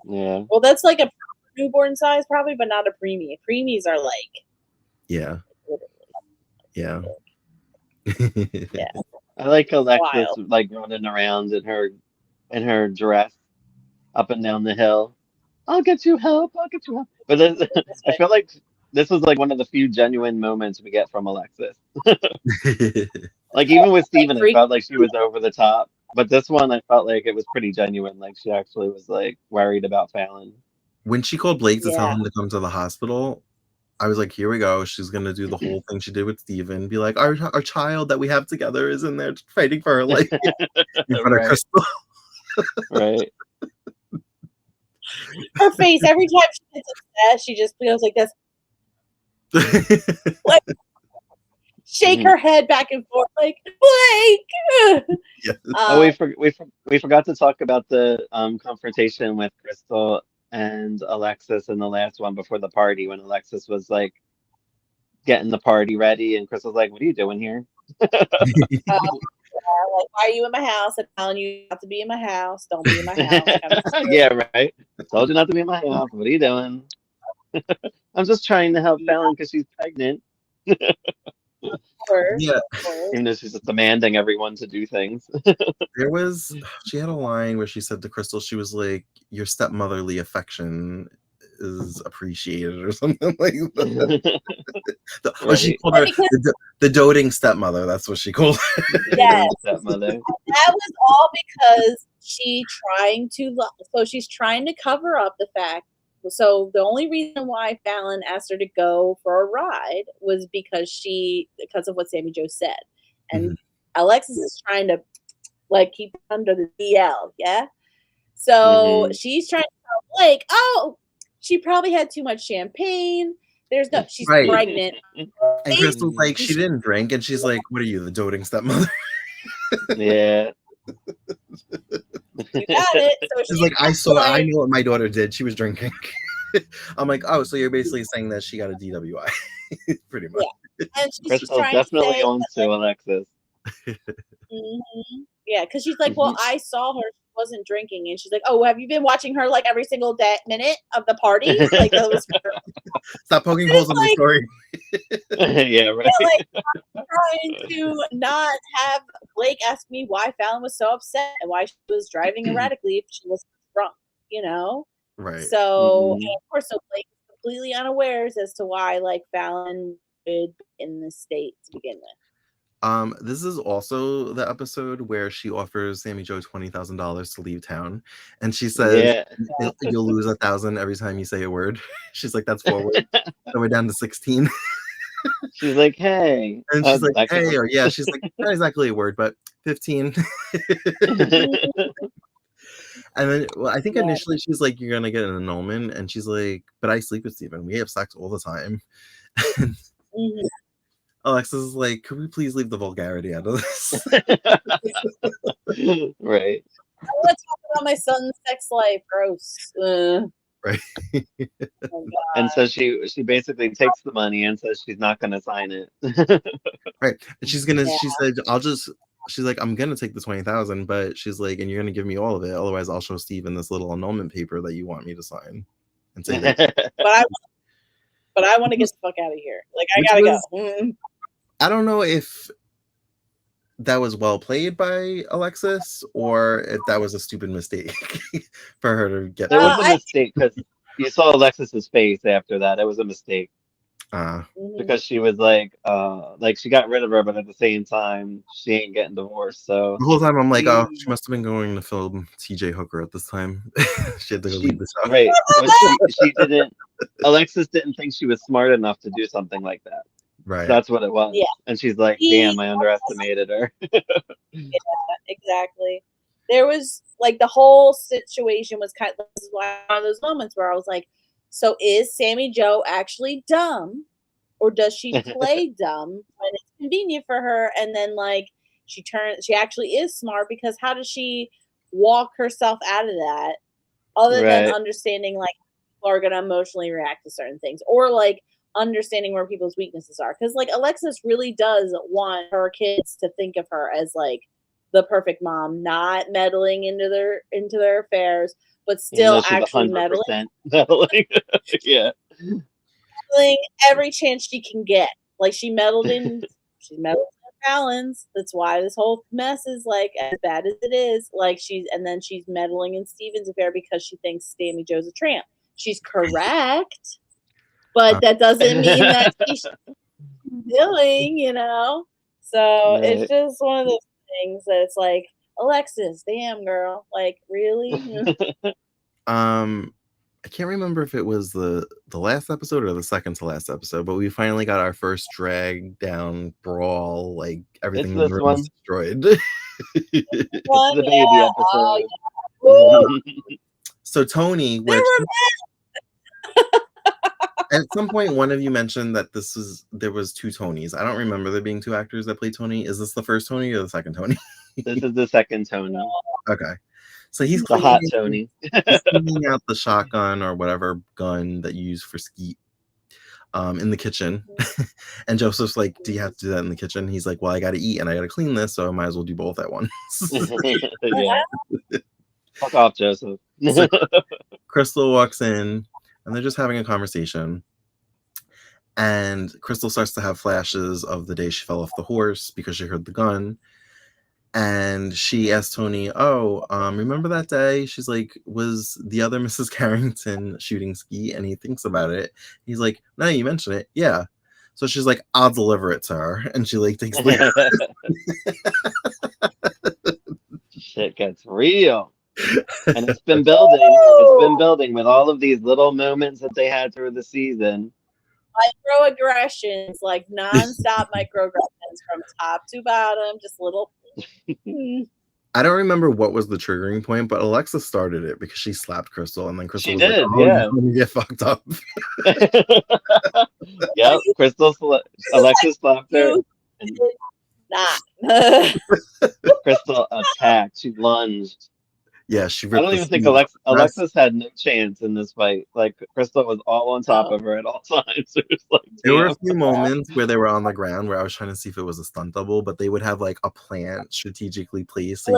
Yeah. Well, that's like a newborn size probably, but not a preemie. Preemies are like yeah. Yeah. I like Alexis like running around in her dress up and down the hill. I'll get you help. But I feel like this was like one of the few genuine moments we get from Alexis. Like even with Steven, I felt like she was over the top. But this one, I felt like it was pretty genuine. Like she actually was like worried about Fallon. When she called Blake to tell him to come to the hospital, I was like, here we go. She's going to do the whole thing she did with Steven. Be like, our child that we have together is in there fighting for her life in front of Crystal. Right. Her face, every time she gets upset, she just feels like this. Like, shake her head back and forth like, Blake! We forgot to talk about the confrontation with Crystal and Alexis in the last one before the party, when Alexis was like getting the party ready and Crystal's like, what are you doing here? Like, why are you in my house? I'm telling you not to be in my house. Don't be in my house. Yeah, right. Told you not to be in my house. What are you doing? I'm just trying to help Fallon because she's pregnant. Yeah. Even though she's just demanding everyone to do things. She had a line where she said to Crystal, she was like, your stepmotherly affection is appreciated or something like that. She called her the doting stepmother. That's what she called her. Yes. Stepmother. That was all because she's trying to cover up the fact. So the only reason why Fallon asked her to go for a ride was because of what Sammy Joe said. And Alexis is trying to like keep it under the DL, yeah? So she's trying to tell Blake, she probably had too much champagne. She's pregnant. And Crystal's like, she didn't drink, and she's like, what are you, the doting stepmother? Yeah. You got it. So she's like, I know what my daughter did. She was drinking. I'm like, oh, so you're basically saying that she got a DWI, pretty much. Yeah. And she's Crystal definitely owns to Alexis. Yeah, because she's like, well, I saw her. She wasn't drinking, and she's like, oh, have you been watching her like every single minute of the party? Like, that was stop poking holes in the story. Yeah, right. Yeah, like, I'm trying to not have Blake ask me why Fallon was so upset and why she was driving erratically if she was drunk, you know? Right. So, and of course, Blake is completely unawares as to why, like, Fallon would be in this state to begin with. This is also the episode where she offers Sammy Joe $20,000 to leave town, and she says, "You'll lose 1,000 every time you say a word." She's like, "That's 4 words." So we're down to 16. She's like, "Hey," and she's like, "Hey," or yeah, she's like, "Not exactly a word, but 15." And then, well, I think initially she's like, "You're gonna get an annulment," and she's like, "But I sleep with Steven. We have sex all the time." Alexis is like, could we please leave the vulgarity out of this? Right. I want to talk about my son's sex life. Gross. Right. Oh, And so she basically takes the money and says she's not going to sign it. Right. And she said, she's like, I'm going to take the 20,000, but she's like, and you're going to give me all of it. Otherwise, I'll show Steven this little annulment paper that you want me to sign and say that. But I want to get the fuck out of here. Like, I gotta go. I don't know if that was well played by Alexis or if that was a stupid mistake for her to get. It was a mistake because you saw Alexis's face after that. It was a mistake. Because she was like she got rid of her, but at the same time she ain't getting divorced. So the whole time I'm like, oh, she must have been going to film TJ Hooker at this time. She had to go leave the show. Right. Well, she didn't. Alexis didn't think she was smart enough to do something like that. Right. So that's what it was. Yeah. And she's like, damn, I underestimated her. Yeah, exactly. There was like the whole situation was kind of one of those moments where I was like, so is Sammy Jo actually dumb? Or does she play dumb when it's convenient for her? And then like she actually is smart, because how does she walk herself out of that other than understanding like people are gonna emotionally react to certain things, or like understanding where people's weaknesses are? Because like Alexis really does want her kids to think of her as like the perfect mom, not meddling into their affairs, but still actually meddling. Yeah. Every chance she can get. Like she's meddled in Fallon's. That's why this whole mess is like as bad as it is. Like she's meddling in Steven's affair because she thinks Sammy Jo's a tramp. She's correct, but that doesn't mean that she's doing, So it's just one of those things that it's like, Alexis, damn girl, like really? I can't remember if it was the last episode or the second to last episode, but we finally got our first drag down brawl. Like everything in the room was destroyed. It's the baby episode. Oh, yeah. So Tony, which at some point one of you mentioned that there was two Tonys. I don't remember there being two actors that played Tony. Is this the first Tony or the second Tony? This is the second Tony. Okay. So he's the hot Tony. He's cleaning out the shotgun or whatever gun that you use for skeet in the kitchen. And Joseph's like, do you have to do that in the kitchen? He's like, well, I got to eat and I got to clean this, so I might as well do both at once. Yeah. Fuck off, Joseph. So Crystal walks in and they're just having a conversation. And Crystal starts to have flashes of the day she fell off the horse because she heard the gun. And she asked Tony, remember that day? She's like, was the other Mrs. Carrington shooting skeet? And he thinks about it. He's like, now you mention it. Yeah. So she's like, I'll deliver it to her. And she like takes the Shit gets real. And it's been building. It's been building with all of these little moments that they had through the season. Microaggressions, like non-stop microaggressions from top to bottom, just little. I don't remember what was the triggering point, but Alexa started it because she slapped Crystal, and then Crystal was like, "Oh, you get fucked up." Yep, Alexa slapped her. Not. Crystal attacked. She lunged. Yeah, she. I don't even think Alexis had no chance in this fight. Like Crystal was all on top of her at all times. It was like, there were a few moments where they were on the ground where I was trying to see if it was a stunt double, but they would have like a plant strategically placed. So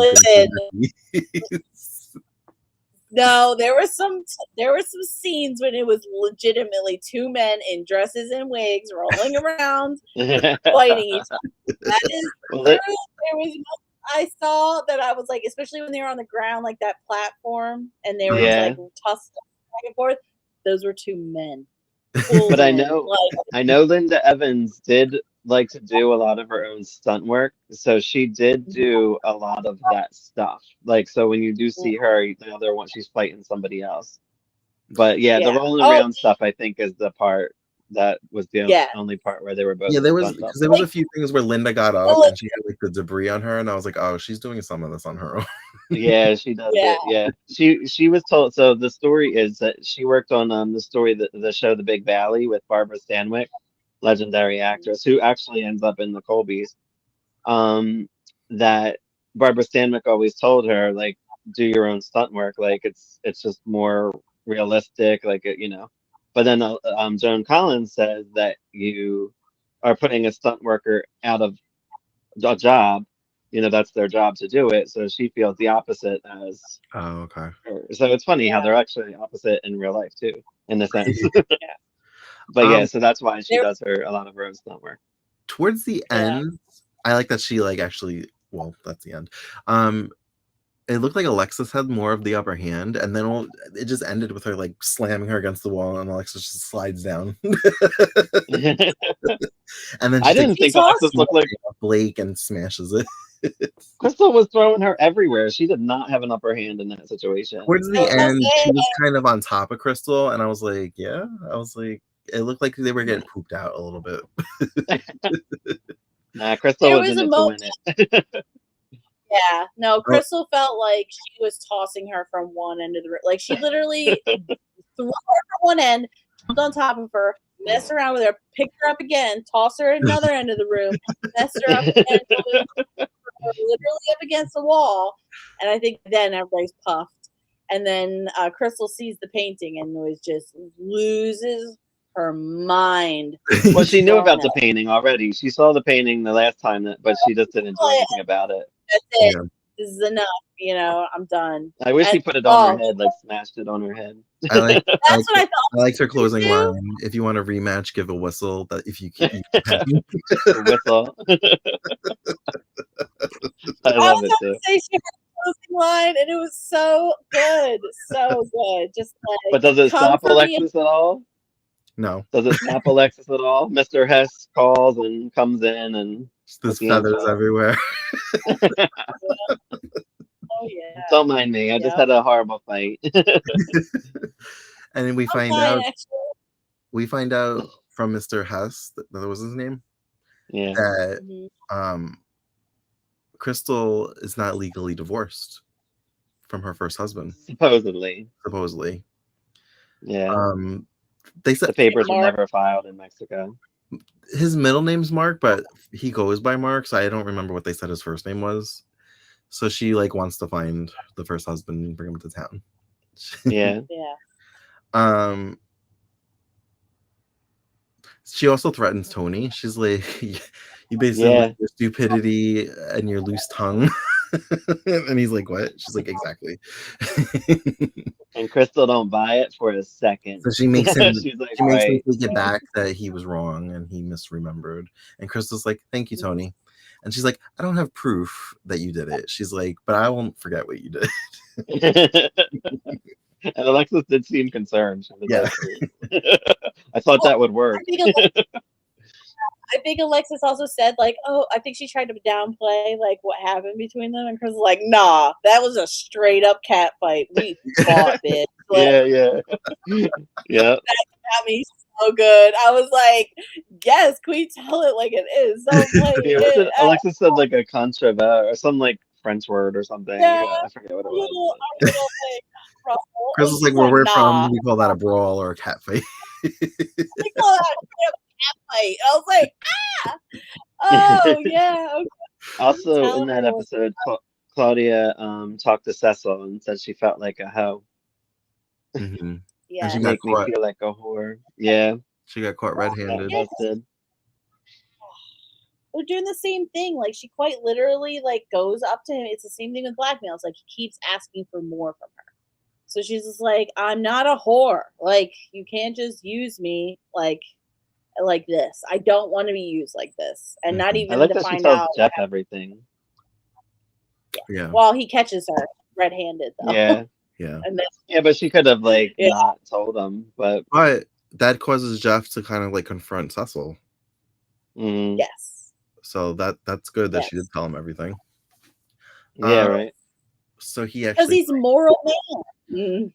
no, there were some scenes when it was legitimately two men in dresses and wigs rolling around, fighting each other. That is true. There was. I saw that. I was like, especially when they were on the ground, like that platform, and they were like tussling back and forth. Those were two men. But I know Linda Evans did like to do a lot of her own stunt work, so she did do a lot of that stuff. Like, so when you do see her, she's fighting somebody else. But the rolling around stuff, I think, is the part that was the only part where they were both. Yeah, there was a few things where Linda got up and she had like the debris on her, and I was like, oh, she's doing some of this on her own. Yeah, she does it. Yeah, she was told. So the story is that she worked on the show The Big Valley with Barbara Stanwyck, legendary actress who actually ends up in the Colbys. That Barbara Stanwyck always told her, like, do your own stunt work, like it's just more realistic, like you know. But then Joan Collins says that you are putting a stunt worker out of a job, you know, that's their job to do it. So she feels the opposite as Oh, okay. her. So it's funny how they're actually opposite in real life too, in a sense. But yeah, so that's why she does a lot of her own stunt work. Towards the end, I like that she like actually. Well, that's the end. It looked like Alexis had more of the upper hand, and then it just ended with her like slamming her against the wall, and Alexis just slides down. And then I didn't think Alexis looked like Blake and smashes it. Crystal was throwing her everywhere. She did not have an upper hand in that situation. Towards the end, she was kind of on top of Crystal, and I was like, yeah. I was like, it looked like they were getting pooped out a little bit. Nah, Crystal was in it to win it. Yeah, no, Crystal felt like she was tossing her from one end of the room. Like she literally threw her from one end, jumped on top of her, messed around with her, picked her up again, tossed her at another end of the room, messed her up again, literally up against the wall. And I think then everybody's puffed. And then Crystal sees the painting and was just loses her mind. Well, she knew about the painting already. She saw the painting the last time, but she just didn't do anything about it. That's it. Yeah. This is enough. You know, I'm done. I wish she put it on her head, like smashed it on her head. I like. That's what I thought. I liked her closing line. If you want a rematch, give a whistle. That if you can, whistle. I love it too. Say she had a closing line, and it was so good, so good. Just like. But does it stop Alexis at all? No. Does it stop Alexis at all? Mr. Hess calls and comes in and there's feathers everywhere. Oh yeah. Don't mind me. I just had a horrible fight. And then we find out from Mr. Hess, that was his name. Yeah. That Crystal is not legally divorced from her first husband. Supposedly. Yeah. They said the papers were never filed in Mexico. His middle name's Mark, but he goes by Mark, so I don't remember what they said his first name was. So she like wants to find the first husband and bring him to town. Yeah. Yeah. She also threatens Tony. She's like, you basically like your stupidity and your loose tongue. And he's like, what? She's like, exactly. And Crystal don't buy it for a second. So she makes him She's like, she makes him take it back that he was wrong and he misremembered. And Crystal's like, thank you, Tony. And she's like, I don't have proof that you did it. She's like, but I won't forget what you did. And Alexis did seem concerned. Yeah. I thought that would work. I think Alexis also said, like, oh, I think she tried to downplay, like, what happened between them. And Chris was like, nah, that was a straight up cat fight. We fought, bitch. Like, yeah. That got me so good. I was like, yes, can we tell it like it is? Alexis said, like, a controver or some, like, French word or something. Yeah, I forget what it was. Chris was like, where we're from, we call that a brawl or a cat fight. We call that a cat fight. I was like, oh yeah. Okay. Also, in that episode, Claudia talked to Cecil and said she felt like a hoe. Mm-hmm. Yeah, she made me feel like a whore. Yeah, she got caught red-handed. We're doing the same thing. Like she quite literally like goes up to him. It's the same thing with blackmail. It's like he keeps asking for more from her. So she's just like, I'm not a whore. Like you can't just use me like this. I don't want to be used like this. And not even I like to that find she tells out Jeff everything. Yeah. Well, he catches her red-handed though. Yeah. Yeah. And then, yeah, but she could have like not told him. But that causes Jeff to kind of like confront Cecil. Mm. Yes. So that's good that she did tell him everything. Yeah, right. So he actually because he's a moral man.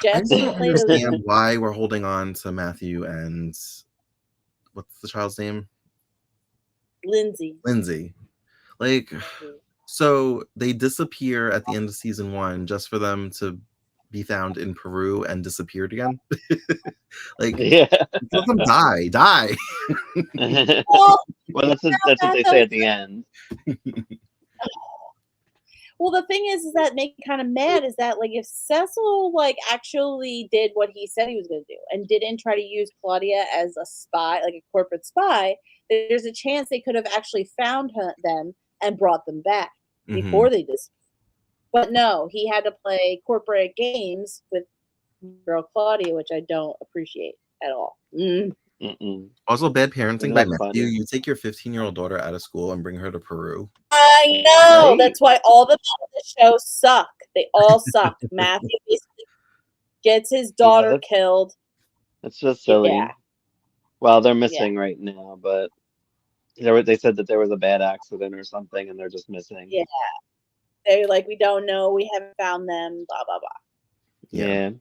I don't understand why we're holding on to Matthew and what's the child's name? Lindsay. Like, so they disappear at the end of season 1 just for them to be found in Peru and disappeared again. Like, Yeah. let them die. Well, Well, that's what they say at the end. Well, the thing is that make me kind of mad is that like if Cecil like actually did what he said he was going to do and didn't try to use Claudia as a spy, like a corporate spy, there's a chance they could have actually found them and brought them back before they disappeared. But no, he had to play corporate games with girl Claudia, which I don't appreciate at all. Also, bad parenting by Matthew. You take your 15-year-old daughter out of school and bring her to Peru. I know. Right? That's why all the shows suck. They all suck. Matthew basically gets his daughter killed. That's just silly. Yeah. Well, they're missing right now, but they said that there was a bad accident or something, and they're just missing. Yeah. They're like, we don't know. We haven't found them. Blah blah blah. Yeah.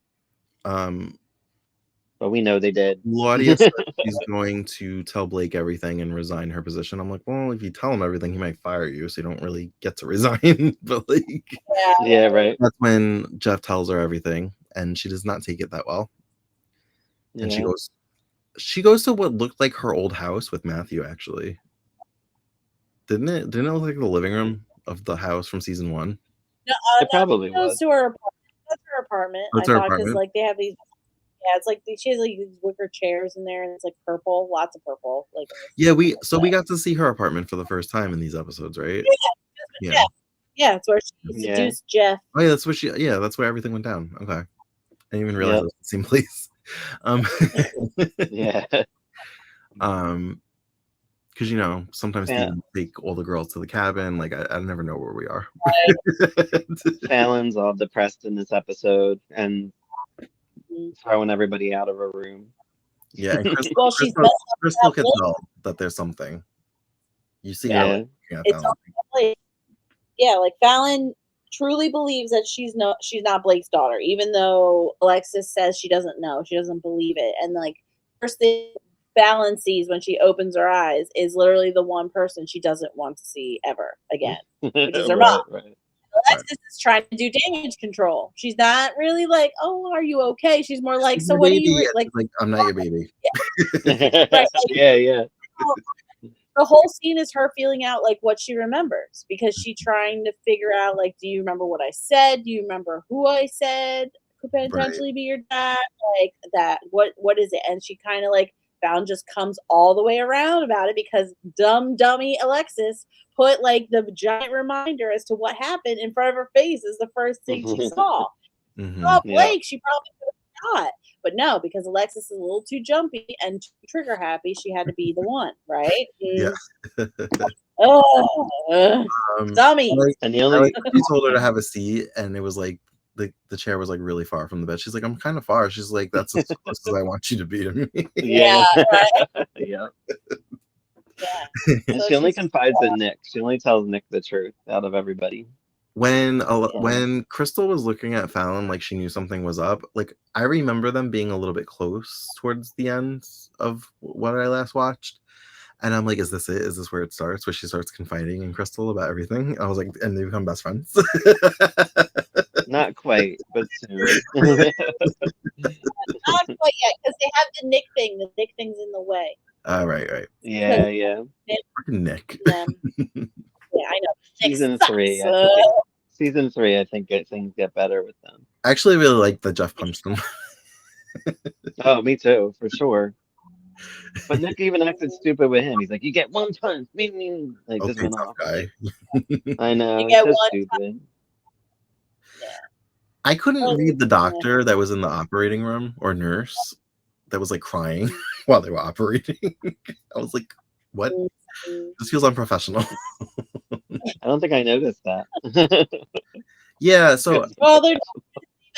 But we know they did. Claudia said she's going to tell Blake everything and resign her position. I'm like, well, if you tell him everything, he might fire you, so you don't really get to resign. But like, yeah, right. That's when Jeff tells her everything, and she does not take it that well. And she goes to what looked like her old house with Matthew. Actually, didn't it look like the living room of the house from season 1? No, it probably was. To her apartment. That's her apartment. That's her apartment. Because like they have these. Yeah, it's like she has like these wicker chairs in there, and it's like purple, lots of purple. Like we got to see her apartment for the first time in these episodes, right? Yeah. It's where she seduced Jeff. Oh yeah, that's where that's where everything went down. Okay, I didn't even realize it was the same place. Because sometimes people take all the girls to the cabin. Like I never know where we are. Fallon's all depressed in this episode and throwing everybody out of her room. Yeah, and Crystal can tell that there's something. You see her. Like Fallon truly believes that she's not Blake's daughter, even though Alexis says she doesn't know. She doesn't believe it. And like first thing Fallon sees when she opens her eyes is literally the one person she doesn't want to see ever again, which is her mom. Right. Alexis is trying to do damage control. She's not really like, "Oh, are you okay?" She's more like, "So what do you like?" I'm not your baby. Right, yeah. The whole scene is her feeling out like what she remembers because she's trying to figure out like, do you remember what I said? Do you remember who I said could potentially be your dad? Like that. What is it? And she kind of like Fallon just comes all the way around about it because dummy Alexis put like the giant reminder as to what happened in front of her face is the first thing she saw. Oh, Blake, she probably could have not. But no, because Alexis is a little too jumpy and too trigger happy, she had to be the one, right? Yeah. Dummy. And the only he told her to have a seat, and it was like the chair was like really far from the bed. She's like, I'm kind of far. She's like, that's as close as I want you to be to me. Yeah. Right? Yeah. And she only confides in Nick. She only tells Nick the truth out of everybody. When Crystal was looking at Fallon like she knew something was up, like I remember them being a little bit close towards the end of what I last watched. And I'm like, is this it? Is this where it starts? Where she starts confiding in Crystal about everything? I was like, and they become best friends. Not quite, but soon. Not quite yet, because they have the Nick thing. The Nick thing's in the way. Right. Yeah. Nick. Yeah, I know. Season 3. Season 3, I think things get better with them. I actually really like that Jeff punched him. Oh, me too, for sure. But Nick even acted stupid with him. He's like, "You get one punch." Like okay, this went tough off. Guy. I know. You get one stupid. Yeah. I couldn't read the doctor that was in the operating room or nurse that was like crying while they were operating. I was like, "What? This feels unprofessional." I don't think I noticed that. Yeah. So. Well, they're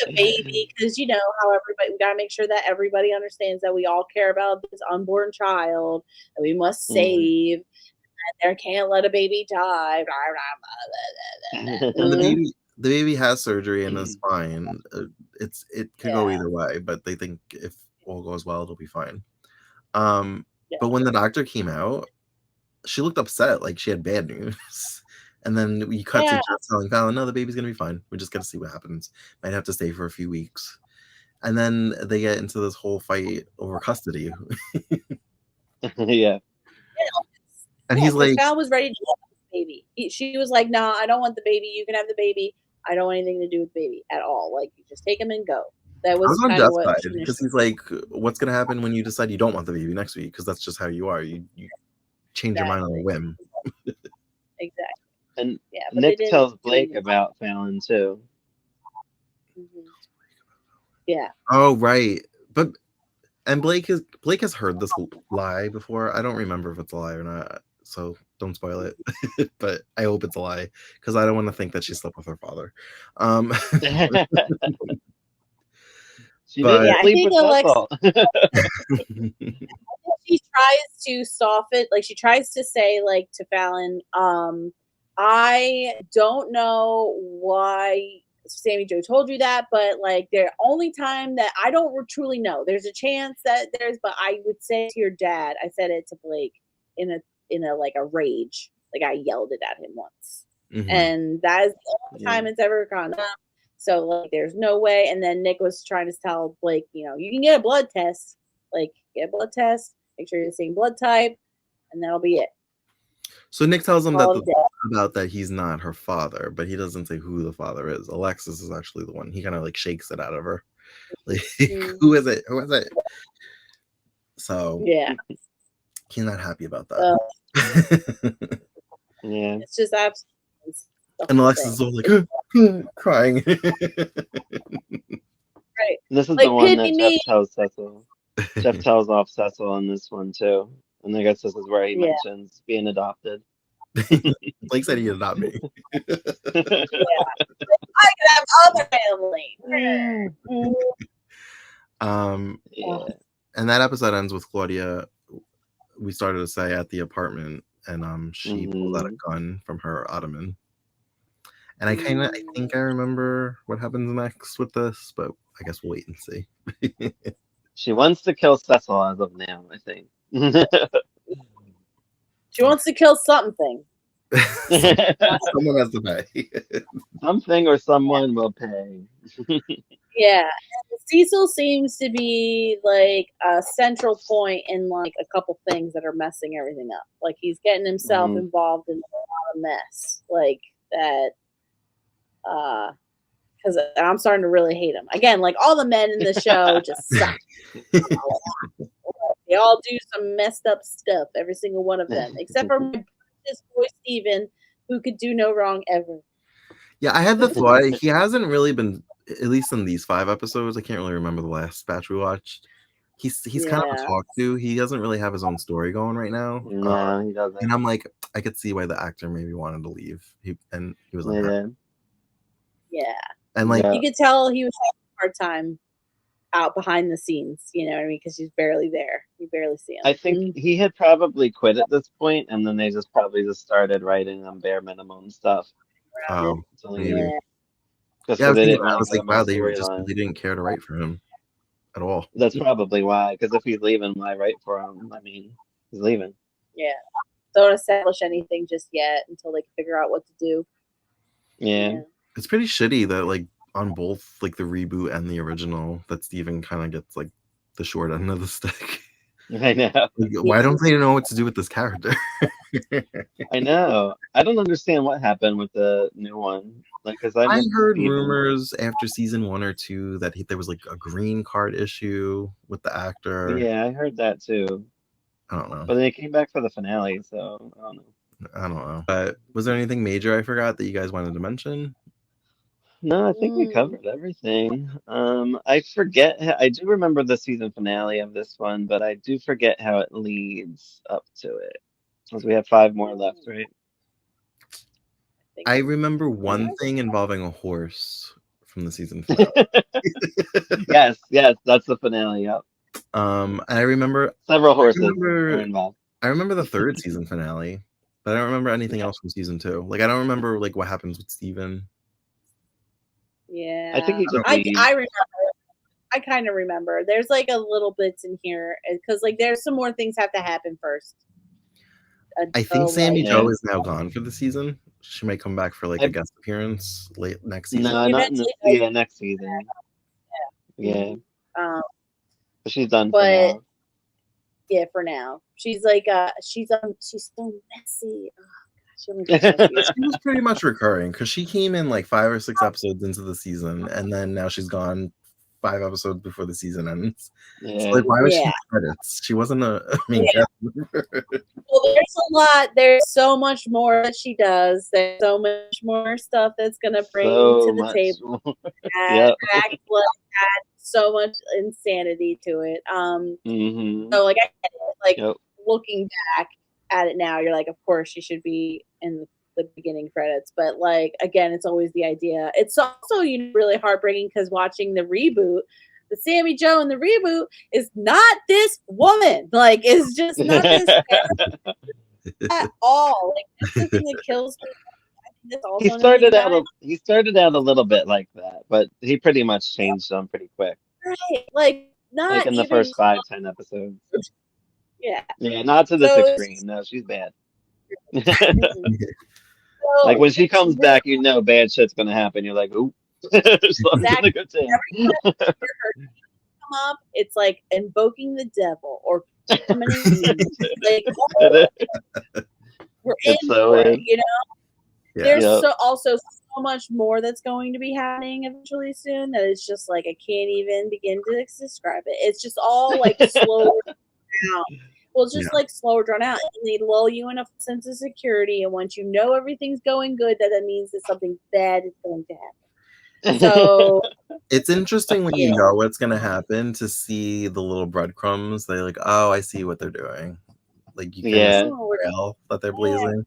the baby because you know how everybody we gotta make sure that everybody understands that we all care about this unborn child that we must save and there can't let a baby die. The baby has surgery and is fine. It could go either way, but they think if all goes well, it'll be fine. But when the doctor came out, she looked upset, like she had bad news. And then we cut to Jess telling Fallon, no, the baby's going to be fine. We just got to see what happens. Might have to stay for a few weeks. And then they get into this whole fight over custody. Yeah. And he's like, Fallon was ready to have the baby. She was like, "Nah, I don't want the baby. You can have the baby. I don't want anything to do with the baby at all. Like, you just take him and go." That was on kind of Jeff's what side, because he's like, what's going to happen when you decide you don't want the baby next week? Because that's just how you are. You change your mind on a whim. Exactly. And Nick tells Blake about Fallon too. Mm-hmm. Yeah. Oh, right. And Blake has heard this lie before. I don't remember if it's a lie or not, so don't spoil it. But I hope it's a lie, because I don't want to think that she slept with her father. She did sleep with Cecil. She tries to soften, like she tries to say, like, to Fallon, I don't know why Sammy Joe told you that, but like the only time that I don't truly know, there's a chance that but I would say to your dad, I said it to Blake in a like a rage, like I yelled it at him once, and that is the only time it's ever gone up. So like, there's no way. And then Nick was trying to tell Blake, you know, you can get a blood test, like get a blood test, make sure you're the same blood type, and that'll be it. So Nick tells him about that he's not her father, but he doesn't say who the father is. Alexis is actually the one. He kind of like shakes it out of her. Like, who is it? Who is it? So yeah, he's not happy about that. Yeah, it's just absolutely. And Alexis is all like crying. Right. This is like, the one that Jeff tells Cecil. Jeff tells off Cecil on this one too. And I guess this is where he mentions being adopted. Blake said he'd adopt me. I could have other family. And that episode ends with Claudia, we started to say, at the apartment, and she pulls out a gun from her ottoman. And I think I remember what happens next with this, but I guess we'll wait and see. She wants to kill Cecil as of now, I think. She wants to kill something. Someone has to pay. Something or someone will pay. Yeah. Cecil seems to be like a central point in like a couple things that are messing everything up. Like he's getting himself involved in a lot of mess. Like that. Because I'm starting to really hate him. Again, like all the men in the show just suck. They all do some messed up stuff, every single one of them, except for my precious boy Steven, who could do no wrong ever. Yeah, I had the thought he hasn't really been, at least in these 5 episodes. I can't really remember the last batch we watched. He's kind of a talk to. He doesn't really have his own story going right now. No, he doesn't. And I'm like, I could see why the actor maybe wanted to leave. He was unhappy. Yeah. And like you could tell he was having a hard time out behind the scenes, you know what I mean? Because he's barely there. You barely see him. I think he had probably quit at this point, and then they just started writing on bare minimum stuff. Oh, maybe. Because they didn't want to like, wow, they didn't care to write for him at all. That's probably why. Because if he's leaving, why write for him? I mean, he's leaving. Yeah. Don't establish anything just yet until they can figure out what to do. Yeah. It's pretty shitty that like on both like the reboot and the original that Steven kind of gets like the short end of the stick. I know. Like, why don't they know what to do with this character? I know. I don't understand what happened with the new one. Like, because I heard rumors after season 1 or 2 that there was like a green card issue with the actor. Yeah, I heard that too. I don't know. But they came back for the finale, so I don't know. But was there anything major I forgot that you guys wanted to mention? No, I think we covered everything. I forget. I do remember the season finale of this one, but I do forget how it leads up to it. Because we have 5 more left, right? I remember one thing involving a horse from the season finale. yes, that's the finale. Yep. I remember several horses are involved. I remember the 3rd season finale, but I don't remember anything else from season 2. Like I don't remember like what happens with Steven. Yeah, I think I remember. I kind of remember. There's like a little bits in here because like there's some more things have to happen first. I think Sammy Joe is now gone for the season. She might come back for like a guest appearance late next season. No, not in next season. Yeah. But she's done for now. Yeah, for now. She's like she's so messy. Oh, gosh, she was pretty much recurring because she came in like 5 or 6 episodes into the season, and then now she's gone 5 episodes before the season ends. Yeah. So like, why was she in credits? She wasn't a main cast member. Well, there's a lot. There's so much more that she does. There's so much more stuff that's gonna bring to the table. Add so much insanity to it. So like I get it. Like looking back at it now, you're like, of course she should be in the beginning credits. But like again, it's always the idea. It's also really heartbreaking because watching the reboot, the Sammy Jo in the reboot is not this woman. Like it's just not this at all. Like that's the thing that kills me. He started out a little bit like that, but he pretty much changed them pretty quick. Right, like not in the first 5-10 episodes. Yeah, not to this extreme. No, she's bad. Like when she comes back, bad shit's gonna happen. You're like, ooh, exactly. Come up, it's like invoking the devil or like, we're in for it, There's also so much more that's going to be happening eventually soon that it's just like I can't even begin to describe it. It's just all like slower down. Well, it's just like slower drawn out, and they lull you in a sense of security. And once you know everything's going good, that means that something bad is going to happen. So it's interesting when you know what's going to happen to see the little breadcrumbs. They're like, oh, I see what they're doing. Like you can see the trail that they're blazing.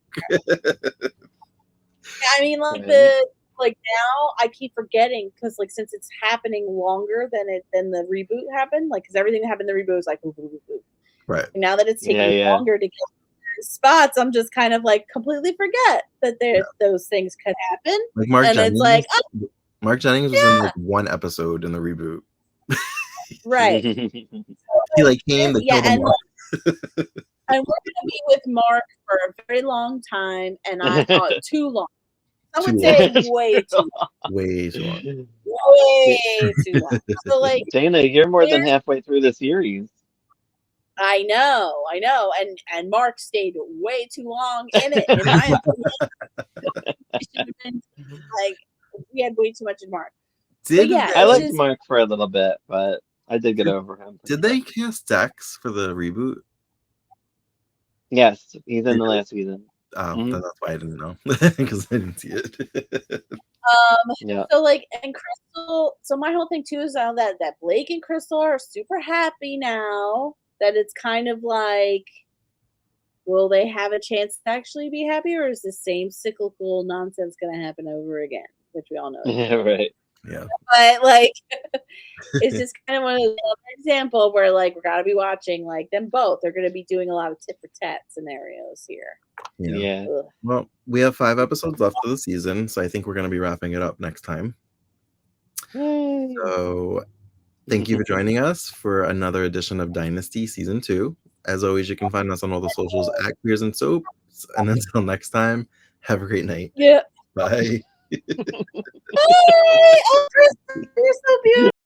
I mean, like now I keep forgetting because like since it's happening longer than the reboot happened, like because everything that happened in the reboot was like boop, boop, boop, boop. Right. And now that it's taking longer to get spots, I'm just kind of like completely forget that those things could happen. Like Mark Jennings, Mark Jennings was in like 1 episode in the reboot. Right. He like came to kill them all. And we're gonna be with Mark for a very long time, and I thought too long. I would say way too long. Way too long. Way too long. So like Dayna, you're more than halfway through the series. I know, and Mark stayed way too long in it. In my opinion, like we had way too much in Mark. I liked Mark for a little bit, but I did get over him. Did they cast Dex for the reboot? Yes, he's in the last season. Oh, that's why I didn't know because I didn't see it. So like, and Crystal. So my whole thing too is now that Blake and Crystal are super happy now. That it's kind of like, will they have a chance to actually be happy, or is the same cyclical nonsense going to happen over again? Which we all know. Yeah, right. Yeah. But like, it's just kind of one of those example where like we gotta be watching like them both. They're gonna be doing a lot of tit for tat scenarios here. Yeah. Well, we have 5 episodes left of the season, so I think we're gonna be wrapping it up next time. So thank you for joining us for another edition of Dynasty Season 2. As always, you can find us on all the socials at Queers and Soaps. And until next time, have a great night. Yeah. Bye. Hey, oh, Chris, you're so beautiful.